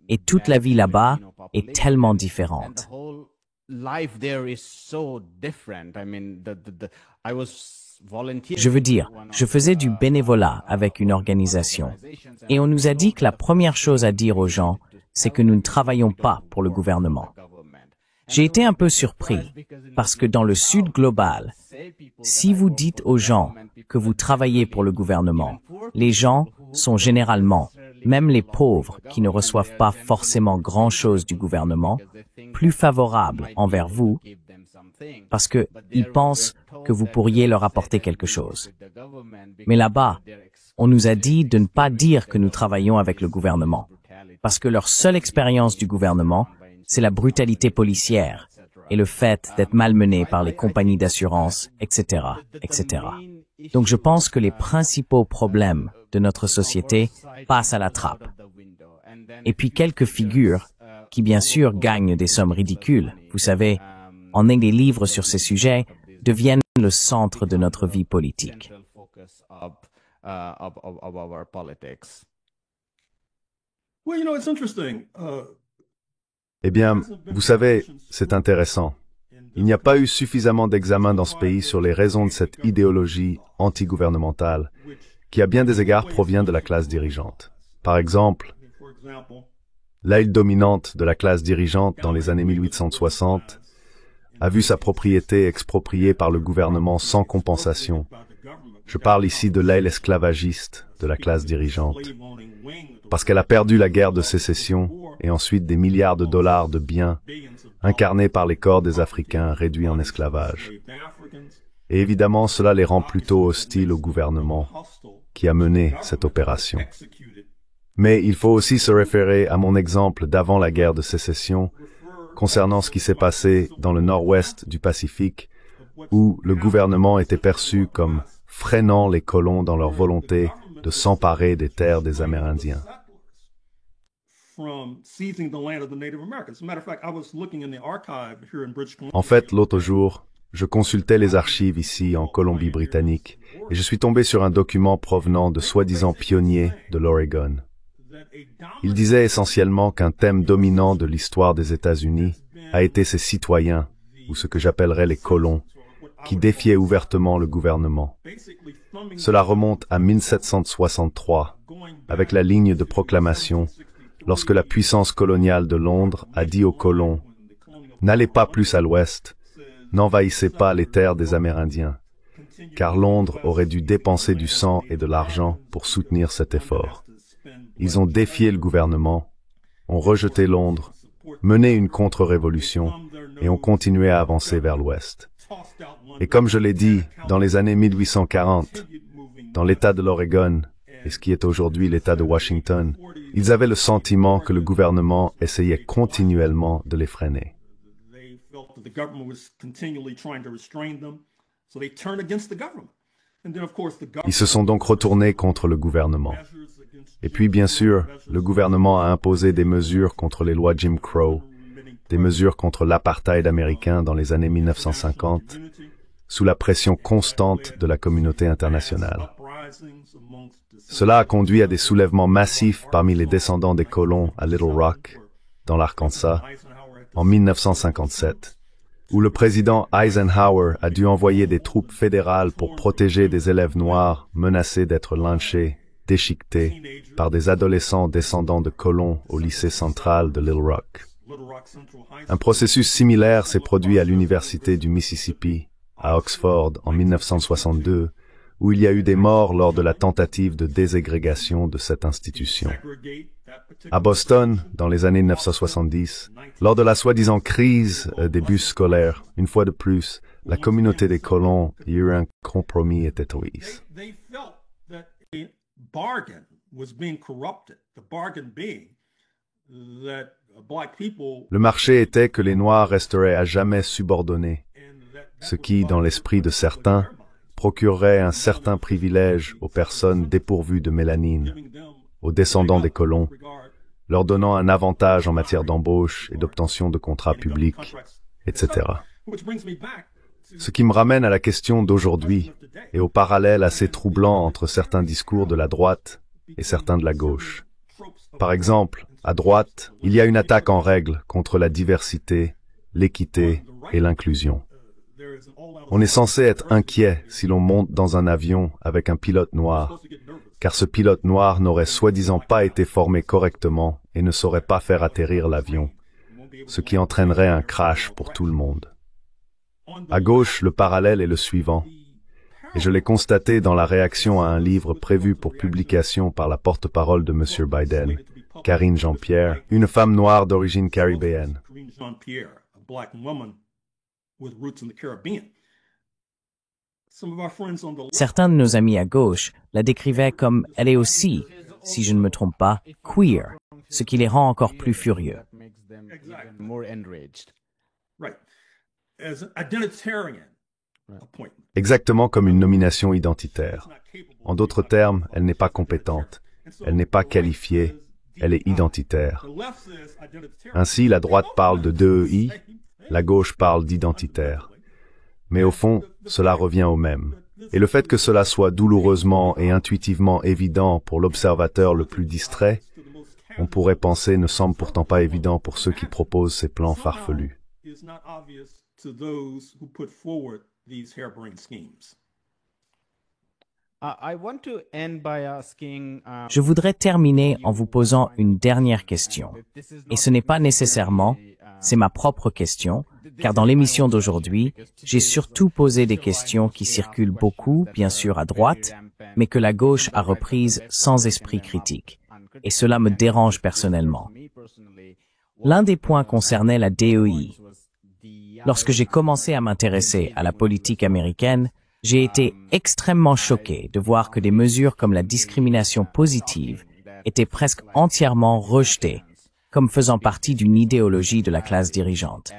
Et toute la vie là-bas est tellement différente. Je veux dire, je faisais du bénévolat avec une organisation et on nous a dit que la première chose à dire aux gens, c'est que nous ne travaillons pas pour le gouvernement. J'ai été un peu surpris parce que dans le Sud global, si vous dites aux gens que vous travaillez pour le gouvernement, les gens sont généralement, même les pauvres qui ne reçoivent pas forcément grand-chose du gouvernement, plus favorables envers vous parce que ils pensent que vous pourriez leur apporter quelque chose. Mais là-bas, on nous a dit de ne pas dire que nous travaillons avec le gouvernement parce que leur seule expérience du gouvernement, c'est la brutalité policière et le fait d'être malmenés par les compagnies d'assurance, etc., etc. Donc je pense que les principaux problèmes de notre société passent à la trappe. Et puis quelques figures qui bien sûr gagnent des sommes ridicules, vous savez, en ayant des livres sur ces sujets, deviennent le centre de notre vie politique. Eh bien, vous savez, c'est intéressant. Il n'y a pas eu suffisamment d'examen dans ce pays sur les raisons de cette idéologie antigouvernementale, qui à bien des égards provient de la classe dirigeante. Par exemple, L'aile dominante de la classe dirigeante dans les années 1860 a vu sa propriété expropriée par le gouvernement sans compensation. Je parle ici de l'aile esclavagiste de la classe dirigeante, parce qu'elle a perdu la guerre de sécession et ensuite des milliards de dollars de biens incarnés par les corps des Africains réduits en esclavage. Et évidemment, cela les rend plutôt hostiles au gouvernement qui a mené cette opération. Mais il faut aussi se référer à mon exemple d'avant la guerre de sécession concernant ce qui s'est passé dans le nord-ouest du Pacifique, où le gouvernement était perçu comme freinant les colons dans leur volonté de s'emparer des terres des Amérindiens. En fait, l'autre jour, je consultais les archives ici en Colombie-Britannique et je suis tombé sur un document provenant de soi-disant pionniers de l'Oregon. Il disait essentiellement qu'un thème dominant de l'histoire des États-Unis a été ces citoyens, ou ce que j'appellerais les colons, qui défiaient ouvertement le gouvernement. Cela remonte à 1763, avec la ligne de proclamation, lorsque la puissance coloniale de Londres a dit aux colons « N'allez pas plus à l'ouest, n'envahissez pas les terres des Amérindiens », car Londres aurait dû dépenser du sang et de l'argent pour soutenir cet effort. Ils ont défié le gouvernement, ont rejeté Londres, mené une contre-révolution et ont continué à avancer vers l'ouest. Et comme je l'ai dit, dans les années 1840, dans l'État de l'Oregon et ce qui est aujourd'hui l'État de Washington, ils avaient le sentiment que le gouvernement essayait continuellement de les freiner. Ils se sont donc retournés contre le gouvernement. Et puis, bien sûr, le gouvernement a imposé des mesures contre les lois Jim Crow, des mesures contre l'apartheid américain dans les années 1950, sous la pression constante de la communauté internationale. Cela a conduit à des soulèvements massifs parmi les descendants des colons à Little Rock, dans l'Arkansas, en 1957, où le président Eisenhower a dû envoyer des troupes fédérales pour protéger des élèves noirs menacés d'être lynchés, déchiquetés, par des adolescents descendants de colons au lycée central de Little Rock. Un processus similaire s'est produit à l'université du Mississippi, à Oxford, en 1962, où il y a eu des morts lors de la tentative de déségrégation de cette institution. À Boston, dans les années 1970, lors de la soi-disant crise des bus scolaires, une fois de plus, la communauté des colons y eut un compromis et héroïs. Le marché était que les Noirs resteraient à jamais subordonnés, ce qui, dans l'esprit de certains, procurerait un certain privilège aux personnes dépourvues de mélanine, aux descendants des colons, leur donnant un avantage en matière d'embauche et d'obtention de contrats publics, etc. Ce qui me ramène à la question d'aujourd'hui et au parallèle assez troublant entre certains discours de la droite et certains de la gauche. Par exemple, à droite, il y a une attaque en règle contre la diversité, l'équité et l'inclusion. On est censé être inquiet si l'on monte dans un avion avec un pilote noir, car ce pilote noir n'aurait soi-disant pas été formé correctement et ne saurait pas faire atterrir l'avion, ce qui entraînerait un crash pour tout le monde. À gauche, le parallèle est le suivant, et je l'ai constaté dans la réaction à un livre prévu pour publication par la porte-parole de M. Biden, Karine Jean-Pierre, une femme noire d'origine caribéenne. Certains de nos amis à gauche la décrivaient comme elle est aussi, si je ne me trompe pas, queer, ce qui les rend encore plus furieux. Exactement comme une nomination identitaire. En d'autres termes, elle n'est pas compétente, elle n'est pas qualifiée, elle est identitaire. Ainsi, la droite parle de DEI, la gauche parle d'identitaire. Mais au fond, cela revient au même. Et le fait que cela soit douloureusement et intuitivement évident pour l'observateur le plus distrait, on pourrait penser ne semble pourtant pas évident pour ceux qui proposent ces plans farfelus. I want to end by asking, Je voudrais terminer en vous posant une dernière question. Et ce n'est pas nécessairement, c'est ma propre question, car dans l'émission d'aujourd'hui, j'ai surtout posé des questions qui circulent beaucoup, bien sûr à droite, mais que la gauche a reprises sans esprit critique. Et cela me dérange personnellement. L'un des points concernait la DEI. Lorsque j'ai commencé à m'intéresser à la politique américaine, j'ai été extrêmement choqué de voir que des mesures comme la discrimination positive étaient presque entièrement rejetées, comme faisant partie d'une idéologie de la classe dirigeante.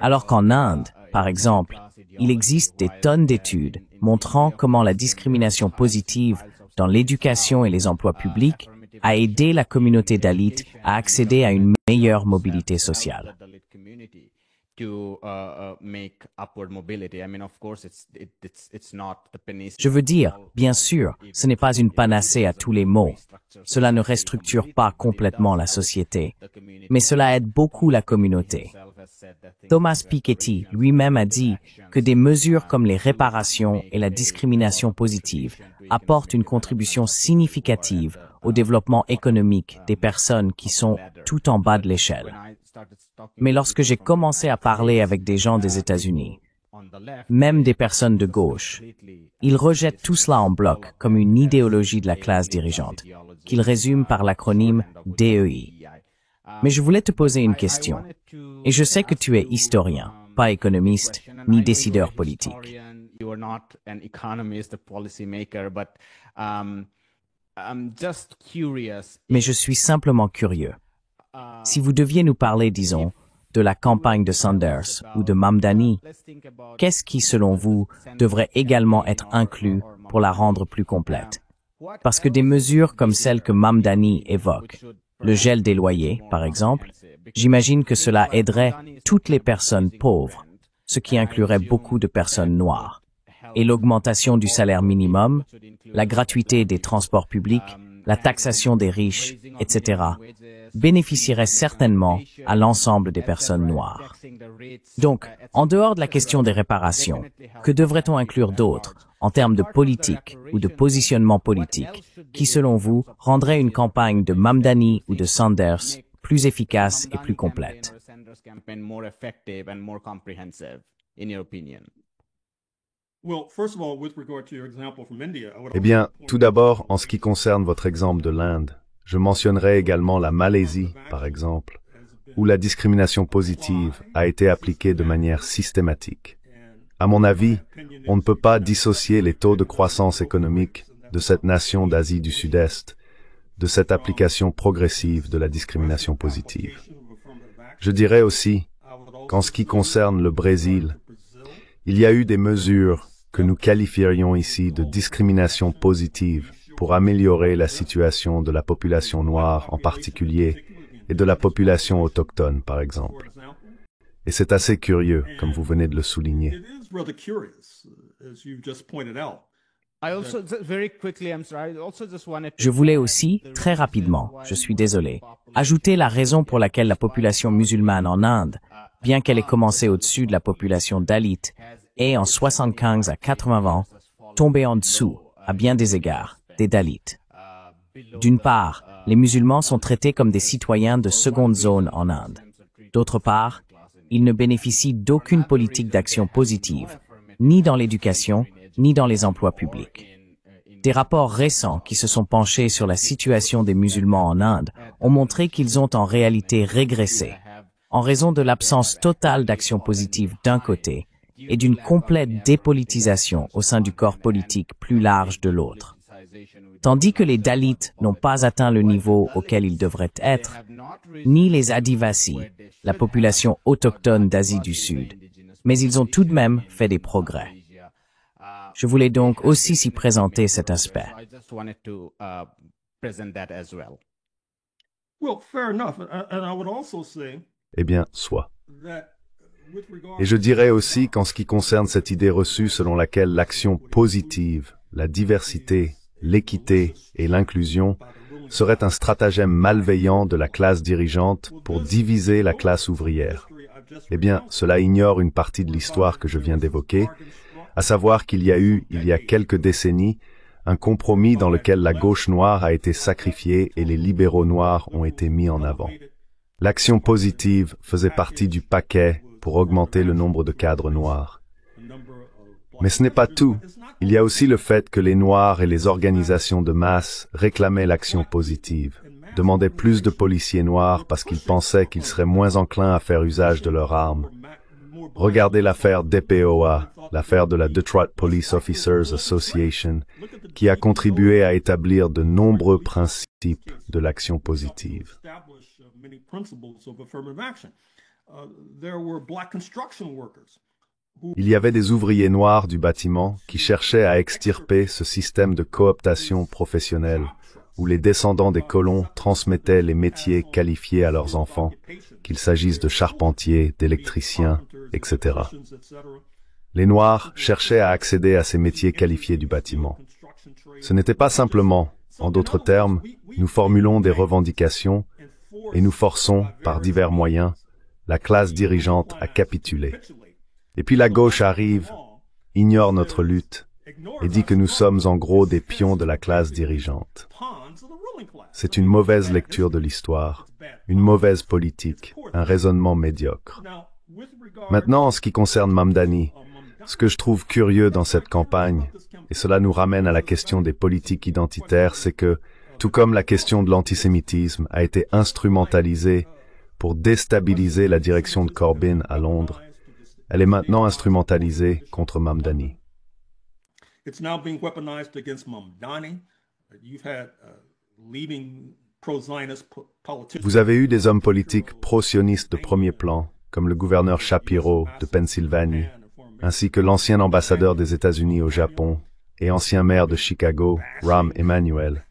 Alors qu'en Inde, par exemple, il existe des tonnes d'études montrant comment la discrimination positive dans l'éducation et les emplois publics a aidé la communauté Dalit à accéder à une meilleure mobilité sociale. Je veux dire, bien sûr, ce n'est pas une panacée à tous les maux. Cela ne restructure pas complètement la société, mais cela aide beaucoup la communauté. Thomas Piketty lui-même a dit que des mesures comme les réparations et la discrimination positive apportent une contribution significative au développement économique des personnes qui sont tout en bas de l'échelle. Mais lorsque j'ai commencé à parler avec des gens des États-Unis, même des personnes de gauche, ils rejettent tout cela en bloc comme une idéologie de la classe dirigeante, qu'ils résument par l'acronyme DEI. Mais je voulais te poser une question, et je sais que tu es historien, pas économiste, ni décideur politique. Mais je suis simplement curieux. Si vous deviez nous parler, disons, de la campagne de Sanders ou de Mamdani, qu'est-ce qui, selon vous, devrait également être inclus pour la rendre plus complète? Parce que des mesures comme celles que Mamdani évoque, le gel des loyers, par exemple, j'imagine que cela aiderait toutes les personnes pauvres, ce qui inclurait beaucoup de personnes noires. Et l'augmentation du salaire minimum, la gratuité des transports publics, la taxation des riches, etc., bénéficierait certainement à l'ensemble des personnes noires. Donc, en dehors de la question des réparations, que devrait-on inclure d'autre en termes de politique ou de positionnement politique qui, selon vous, rendrait une campagne de Mamdani ou de Sanders plus efficace et plus complète? Eh bien, tout d'abord, en ce qui concerne votre exemple de l'Inde, je mentionnerai également la Malaisie, par exemple, où la discrimination positive a été appliquée de manière systématique. À mon avis, on ne peut pas dissocier les taux de croissance économique de cette nation d'Asie du Sud-Est de cette application progressive de la discrimination positive. Je dirais aussi qu'en ce qui concerne le Brésil, il y a eu des mesures que nous qualifierions ici de discrimination positive pour améliorer la situation de la population noire en particulier et de la population autochtone, par exemple. Et c'est assez curieux, comme vous venez de le souligner. Je voulais aussi, très rapidement, je suis désolé, ajouter la raison pour laquelle la population musulmane en Inde, bien qu'elle ait commencé au-dessus de la population Dalit, est en 75 à 80 ans tombée en dessous, à bien des égards, des Dalits. D'une part, les musulmans sont traités comme des citoyens de seconde zone en Inde. D'autre part, ils ne bénéficient d'aucune politique d'action positive, ni dans l'éducation, ni dans les emplois publics. Des rapports récents qui se sont penchés sur la situation des musulmans en Inde ont montré qu'ils ont en réalité régressé, en raison de l'absence totale d'action positive d'un côté et d'une complète dépolitisation au sein du corps politique plus large de l'autre. Tandis que les Dalits n'ont pas atteint le niveau auquel ils devraient être, ni les Adivasis, la population autochtone d'Asie du Sud, mais ils ont tout de même fait des progrès. Je voulais donc aussi s'y présenter cet aspect. Eh bien, soit. Et je dirais aussi qu'en ce qui concerne cette idée reçue selon laquelle l'action positive, la diversité, l'équité et l'inclusion serait un stratagème malveillant de la classe dirigeante pour diviser la classe ouvrière. Eh bien, cela ignore une partie de l'histoire que je viens d'évoquer, à savoir qu'il y a eu, il y a quelques décennies, un compromis dans lequel la gauche noire a été sacrifiée et les libéraux noirs ont été mis en avant. L'action positive faisait partie du paquet pour augmenter le nombre de cadres noirs. Mais ce n'est pas tout. Il y a aussi le fait que les Noirs et les organisations de masse réclamaient l'action positive, demandaient plus de policiers noirs parce qu'ils pensaient qu'ils seraient moins enclins à faire usage de leurs armes. Regardez l'affaire DPOA, l'affaire de la Detroit Police Officers Association, qui a contribué à établir de nombreux principes de l'action positive. Il y avait des ouvriers noirs du bâtiment qui cherchaient à extirper ce système de cooptation professionnelle où les descendants des colons transmettaient les métiers qualifiés à leurs enfants, qu'il s'agisse de charpentiers, d'électriciens, etc. Les Noirs cherchaient à accéder à ces métiers qualifiés du bâtiment. Ce n'était pas simplement, en d'autres termes, nous formulons des revendications et nous forçons, par divers moyens, la classe dirigeante à capituler. Et puis la gauche arrive, ignore notre lutte et dit que nous sommes en gros des pions de la classe dirigeante. C'est une mauvaise lecture de l'histoire, une mauvaise politique, un raisonnement médiocre. Maintenant, en ce qui concerne Mamdani, ce que je trouve curieux dans cette campagne, et cela nous ramène à la question des politiques identitaires, c'est que, tout comme la question de l'antisémitisme a été instrumentalisée pour déstabiliser la direction de Corbyn à Londres, elle est maintenant instrumentalisée contre Mamdani. Vous avez eu des hommes politiques pro-sionistes de premier plan, comme le gouverneur Shapiro de Pennsylvanie, ainsi que l'ancien ambassadeur des États-Unis au Japon et ancien maire de Chicago, Rahm Emanuel,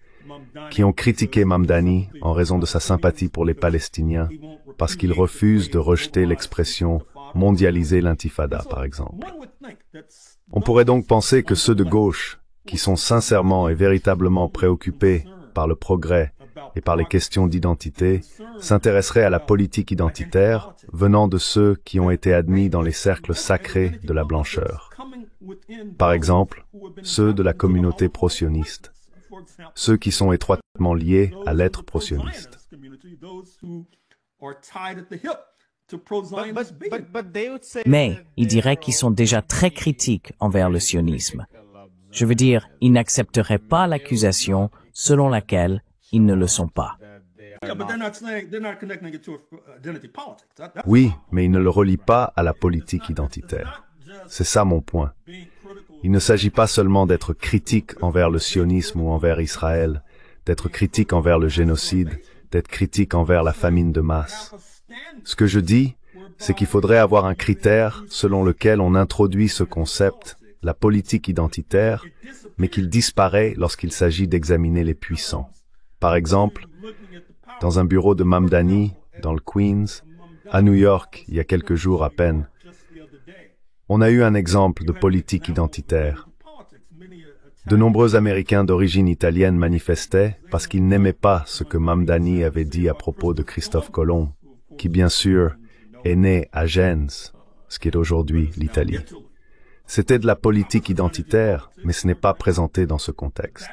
qui ont critiqué Mamdani en raison de sa sympathie pour les Palestiniens, parce qu'il refuse de rejeter l'expression « mondialiser l'intifada », par exemple. On pourrait donc penser que ceux de gauche, qui sont sincèrement et véritablement préoccupés par le progrès et par les questions d'identité, s'intéresseraient à la politique identitaire venant de ceux qui ont été admis dans les cercles sacrés de la blancheur. Par exemple, ceux de la communauté pro-sioniste, ceux qui sont étroitement liés à l'être pro-sioniste. Mais ils diraient qu'ils sont déjà très critiques envers le sionisme. Je veux dire, ils n'accepteraient pas l'accusation selon laquelle ils ne le sont pas. Oui, mais ils ne le relient pas à la politique identitaire. C'est ça mon point. Il ne s'agit pas seulement d'être critique envers le sionisme ou envers Israël, d'être critique envers le génocide, d'être critique envers la famine de masse. Ce que je dis, c'est qu'il faudrait avoir un critère selon lequel on introduit ce concept, la politique identitaire, mais qu'il disparaît lorsqu'il s'agit d'examiner les puissants. Par exemple, dans un bureau de Mamdani, dans le Queens, à New York, il y a quelques jours à peine, on a eu un exemple de politique identitaire. De nombreux Américains d'origine italienne manifestaient parce qu'ils n'aimaient pas ce que Mamdani avait dit à propos de Christophe Colomb, qui bien sûr est né à Gênes, ce qui est aujourd'hui l'Italie. C'était de la politique identitaire, mais ce n'est pas présenté dans ce contexte.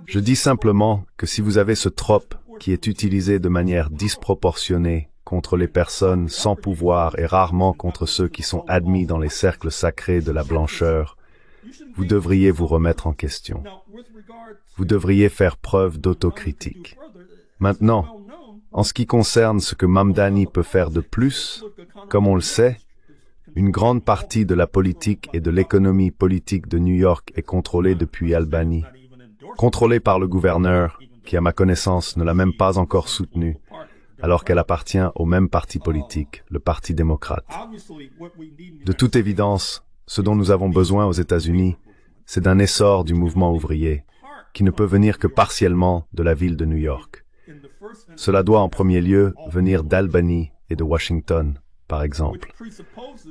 Je dis simplement que si vous avez ce trope qui est utilisé de manière disproportionnée contre les personnes sans pouvoir et rarement contre ceux qui sont admis dans les cercles sacrés de la blancheur, vous devriez vous remettre en question. Vous devriez faire preuve d'autocritique. Maintenant, en ce qui concerne ce que Mamdani peut faire de plus, comme on le sait, une grande partie de la politique et de l'économie politique de New York est contrôlée depuis Albany, contrôlée par le gouverneur, qui à ma connaissance ne l'a même pas encore soutenue, alors qu'elle appartient au même parti politique, le Parti démocrate. De toute évidence, ce dont nous avons besoin aux États-Unis, c'est d'un essor du mouvement ouvrier, qui ne peut venir que partiellement de la ville de New York. Cela doit en premier lieu venir d'Albany et de Washington, par exemple,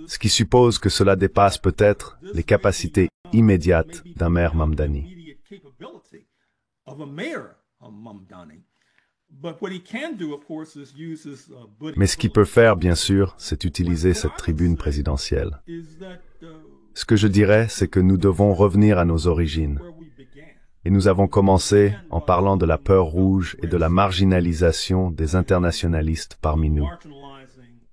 ce qui suppose que cela dépasse peut-être les capacités immédiates d'un maire Mamdani. Mais ce qu'il peut faire, bien sûr, c'est utiliser cette tribune présidentielle. Ce que je dirais, c'est que nous devons revenir à nos origines. Et nous avons commencé en parlant de la peur rouge et de la marginalisation des internationalistes parmi nous.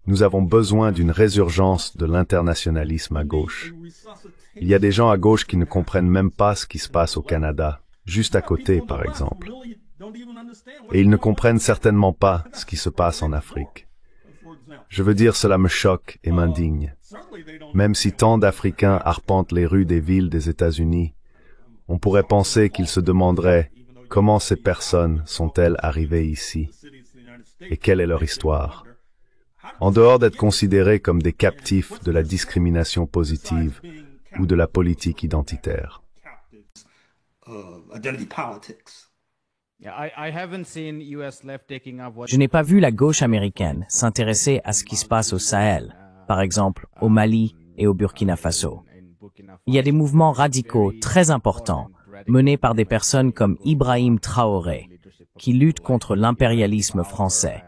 Nous avons besoin d'une résurgence de l'internationalisme à gauche. Il y a des gens à gauche qui ne comprennent même pas ce qui se passe au Canada, juste à côté, par exemple. Et ils ne comprennent certainement pas ce qui se passe en Afrique. Je veux dire, cela me choque et m'indigne. Même si tant d'Africains arpentent les rues des villes des États-Unis, on pourrait penser qu'ils se demanderaient comment ces personnes sont-elles arrivées ici et quelle est leur histoire. En dehors d'être considérés comme des captifs de la discrimination positive ou de la politique identitaire. Je n'ai pas vu la gauche américaine s'intéresser à ce qui se passe au Sahel, par exemple au Mali et au Burkina Faso. Il y a des mouvements radicaux très importants menés par des personnes comme Ibrahim Traoré, qui luttent contre l'impérialisme français,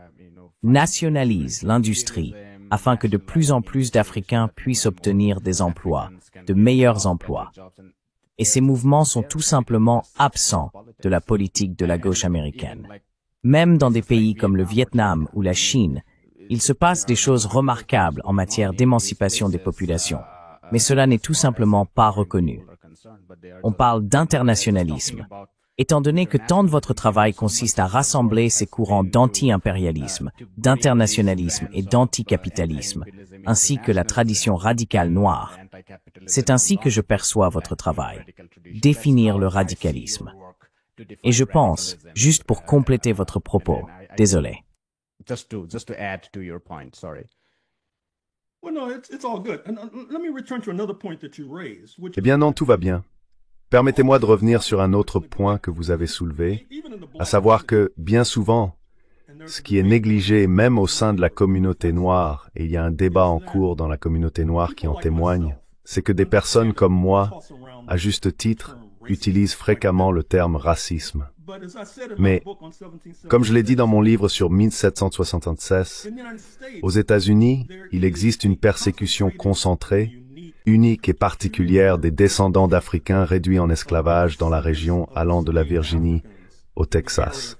nationalisent l'industrie afin que de plus en plus d'Africains puissent obtenir des emplois, de meilleurs emplois. Et ces mouvements sont tout simplement absents de la politique de la gauche américaine. Même dans des pays comme le Vietnam ou la Chine, il se passe des choses remarquables en matière d'émancipation des populations, mais cela n'est tout simplement pas reconnu. On parle d'internationalisme. Étant donné que tant de votre travail consiste à rassembler ces courants d'anti-impérialisme, d'internationalisme et d'anticapitalisme, ainsi que la tradition radicale noire, c'est ainsi que je perçois votre travail, définir le radicalisme. Et je pense, juste pour compléter votre propos, désolé. Just to add to your point, sorry. Eh bien non, tout va bien. Permettez-moi de revenir sur un autre point que vous avez soulevé, à savoir que, bien souvent, ce qui est négligé même au sein de la communauté noire, et il y a un débat en cours dans la communauté noire qui en témoigne, c'est que des personnes comme moi, à juste titre, utilisent fréquemment le terme racisme. Mais, comme je l'ai dit dans mon livre sur 1776, aux États-Unis, il existe une persécution concentrée, unique et particulière des descendants d'Africains réduits en esclavage dans la région allant de la Virginie au Texas.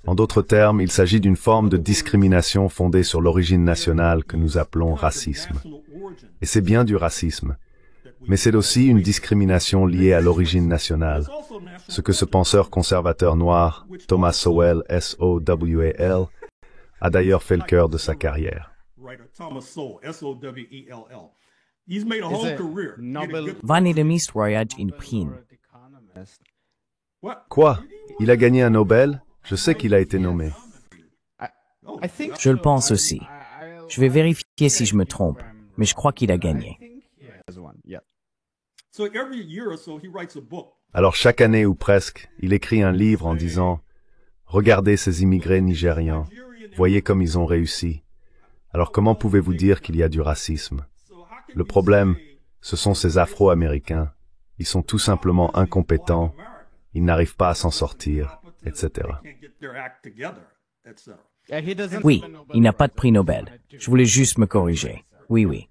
En d'autres termes, il s'agit d'une forme de discrimination fondée sur l'origine nationale que nous appelons racisme. Et c'est bien du racisme, mais c'est aussi une discrimination liée à l'origine nationale, ce que ce penseur conservateur noir, Thomas Sowell, S-O-W-A-L, a d'ailleurs fait le cœur de sa carrière. Wanneer de meest voyage in Prien. Quoi? Il a gagné un Nobel? Je sais qu'il a été nommé. Je le pense aussi. Je vais vérifier si je me trompe, mais je crois qu'il a gagné. Alors chaque année ou presque, il écrit un livre en disant « Regardez ces immigrés nigérians, voyez comme ils ont réussi. Alors comment pouvez-vous dire qu'il y a du racisme? Le problème, ce sont ces Afro-Américains. Ils sont tout simplement incompétents, ils n'arrivent pas à s'en sortir, etc. » Oui, il n'a pas de prix Nobel. Je voulais juste me corriger. Oui, oui.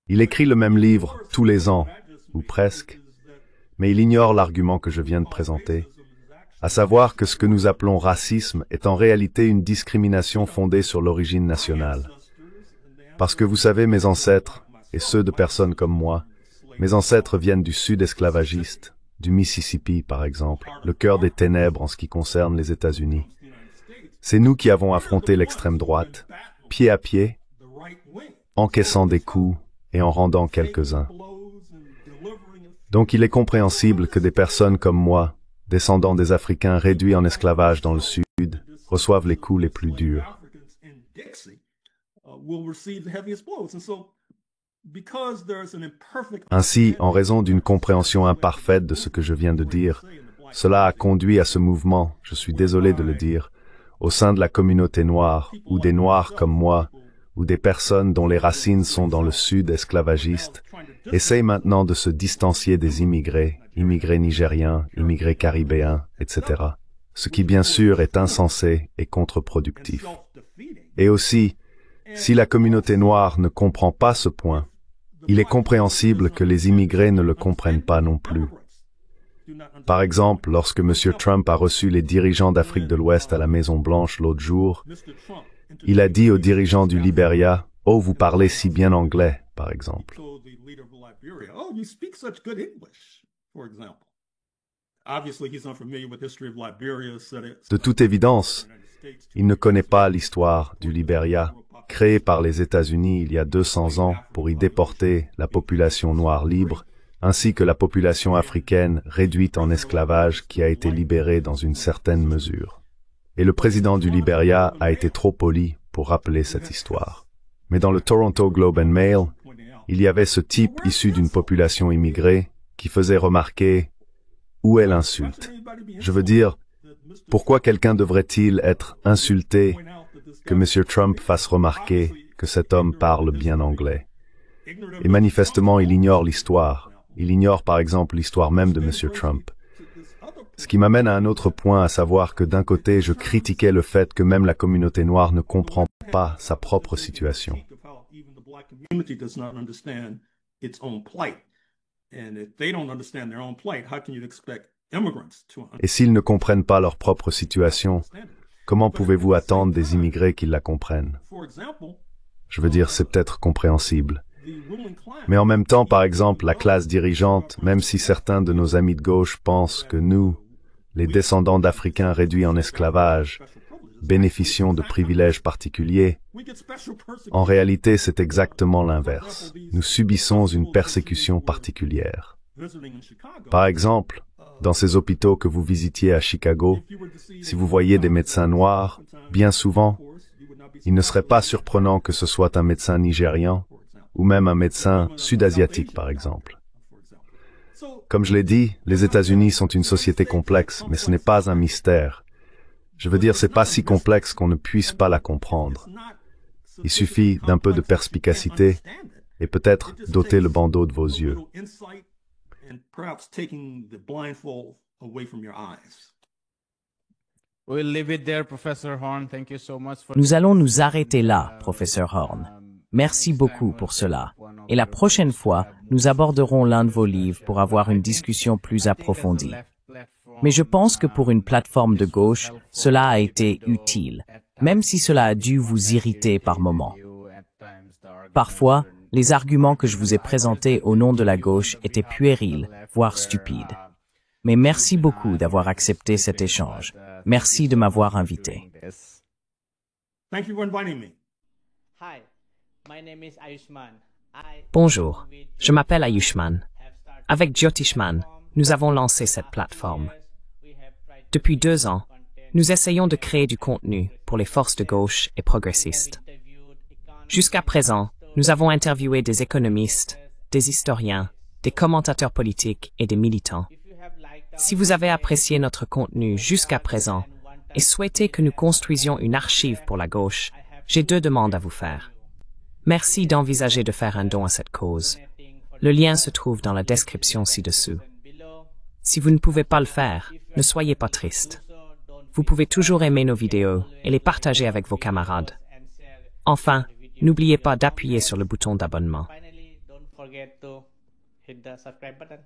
Il écrit le même livre tous les ans, ou presque, mais il ignore l'argument que je viens de présenter, à savoir que ce que nous appelons racisme est en réalité une discrimination fondée sur l'origine nationale. Parce que vous savez, mes ancêtres, et ceux de personnes comme moi, mes ancêtres viennent du sud esclavagiste, du Mississippi par exemple, le cœur des ténèbres en ce qui concerne les États-Unis. C'est nous qui avons affronté l'extrême droite, pied à pied, encaissant des coups et en rendant quelques-uns. Donc il est compréhensible que des personnes comme moi, descendants des Africains réduits en esclavage dans le Sud, reçoivent les coups les plus durs. Ainsi, en raison d'une compréhension imparfaite de ce que je viens de dire, cela a conduit à ce mouvement, je suis désolé de le dire, au sein de la communauté noire, où des Noirs comme moi, ou des personnes dont les racines sont dans le sud esclavagiste, essayent maintenant de se distancier des immigrés nigériens, immigrés caribéens, etc. Ce qui bien sûr est insensé et contre-productif. Et aussi, si la communauté noire ne comprend pas ce point, il est compréhensible que les immigrés ne le comprennent pas non plus. Par exemple, lorsque M. Trump a reçu les dirigeants d'Afrique de l'Ouest à la Maison-Blanche l'autre jour, il a dit aux dirigeants du Libéria, « Oh, vous parlez si bien anglais », par exemple. De toute évidence, il ne connaît pas l'histoire du Libéria, créé par les États-Unis il y a 200 ans pour y déporter la population noire libre, ainsi que la population africaine réduite en esclavage qui a été libérée dans une certaine mesure. Et le président du Libéria a été trop poli pour rappeler cette histoire. Mais dans le Toronto Globe and Mail, il y avait ce type issu d'une population immigrée qui faisait remarquer « Où est l'insulte ?» Je veux dire, pourquoi quelqu'un devrait-il être insulté que M. Trump fasse remarquer que cet homme parle bien anglais? Et manifestement, il ignore l'histoire. Il ignore par exemple l'histoire même de M. Trump. Ce qui m'amène à un autre point, à savoir que d'un côté, je critiquais le fait que même la communauté noire ne comprend pas sa propre situation. Et s'ils ne comprennent pas leur propre situation, comment pouvez-vous attendre des immigrés qu'ils la comprennent? Je veux dire, c'est peut-être compréhensible. Mais en même temps, par exemple, la classe dirigeante, même si certains de nos amis de gauche pensent que nous, les descendants d'Africains réduits en esclavage, bénéficions de privilèges particuliers, en réalité, c'est exactement l'inverse. Nous subissons une persécution particulière. Par exemple, dans ces hôpitaux que vous visitiez à Chicago, si vous voyez des médecins noirs, bien souvent, il ne serait pas surprenant que ce soit un médecin nigérian ou même un médecin sud-asiatique, par exemple. Comme je l'ai dit, les États-Unis sont une société complexe, mais ce n'est pas un mystère. Je veux dire, c'est pas si complexe qu'on ne puisse pas la comprendre. Il suffit d'un peu de perspicacité et peut-être d'ôter le bandeau de vos yeux. Nous allons nous arrêter là, professeur Horn. Merci beaucoup pour cela. Et la prochaine fois, nous aborderons l'un de vos livres pour avoir une discussion plus approfondie. Mais je pense que pour une plateforme de gauche, cela a été utile, même si cela a dû vous irriter par moments. Parfois, les arguments que je vous ai présentés au nom de la gauche étaient puérils, voire stupides. Mais merci beaucoup d'avoir accepté cet échange. Merci de m'avoir invité. Bonjour, je m'appelle Ayushman. Avec Jyotishman, nous avons lancé cette plateforme. Depuis 2 ans, nous essayons de créer du contenu pour les forces de gauche et progressistes. Jusqu'à présent, nous avons interviewé des économistes, des historiens, des commentateurs politiques et des militants. Si vous avez apprécié notre contenu jusqu'à présent et souhaitez que nous construisions une archive pour la gauche, j'ai 2 demandes à vous faire. Merci d'envisager de faire un don à cette cause. Le lien se trouve dans la description ci-dessous. Si vous ne pouvez pas le faire, ne soyez pas triste. Vous pouvez toujours aimer nos vidéos et les partager avec vos camarades. Enfin, n'oubliez pas d'appuyer sur le bouton d'abonnement. Finally, don't forget to hit the subscribe button.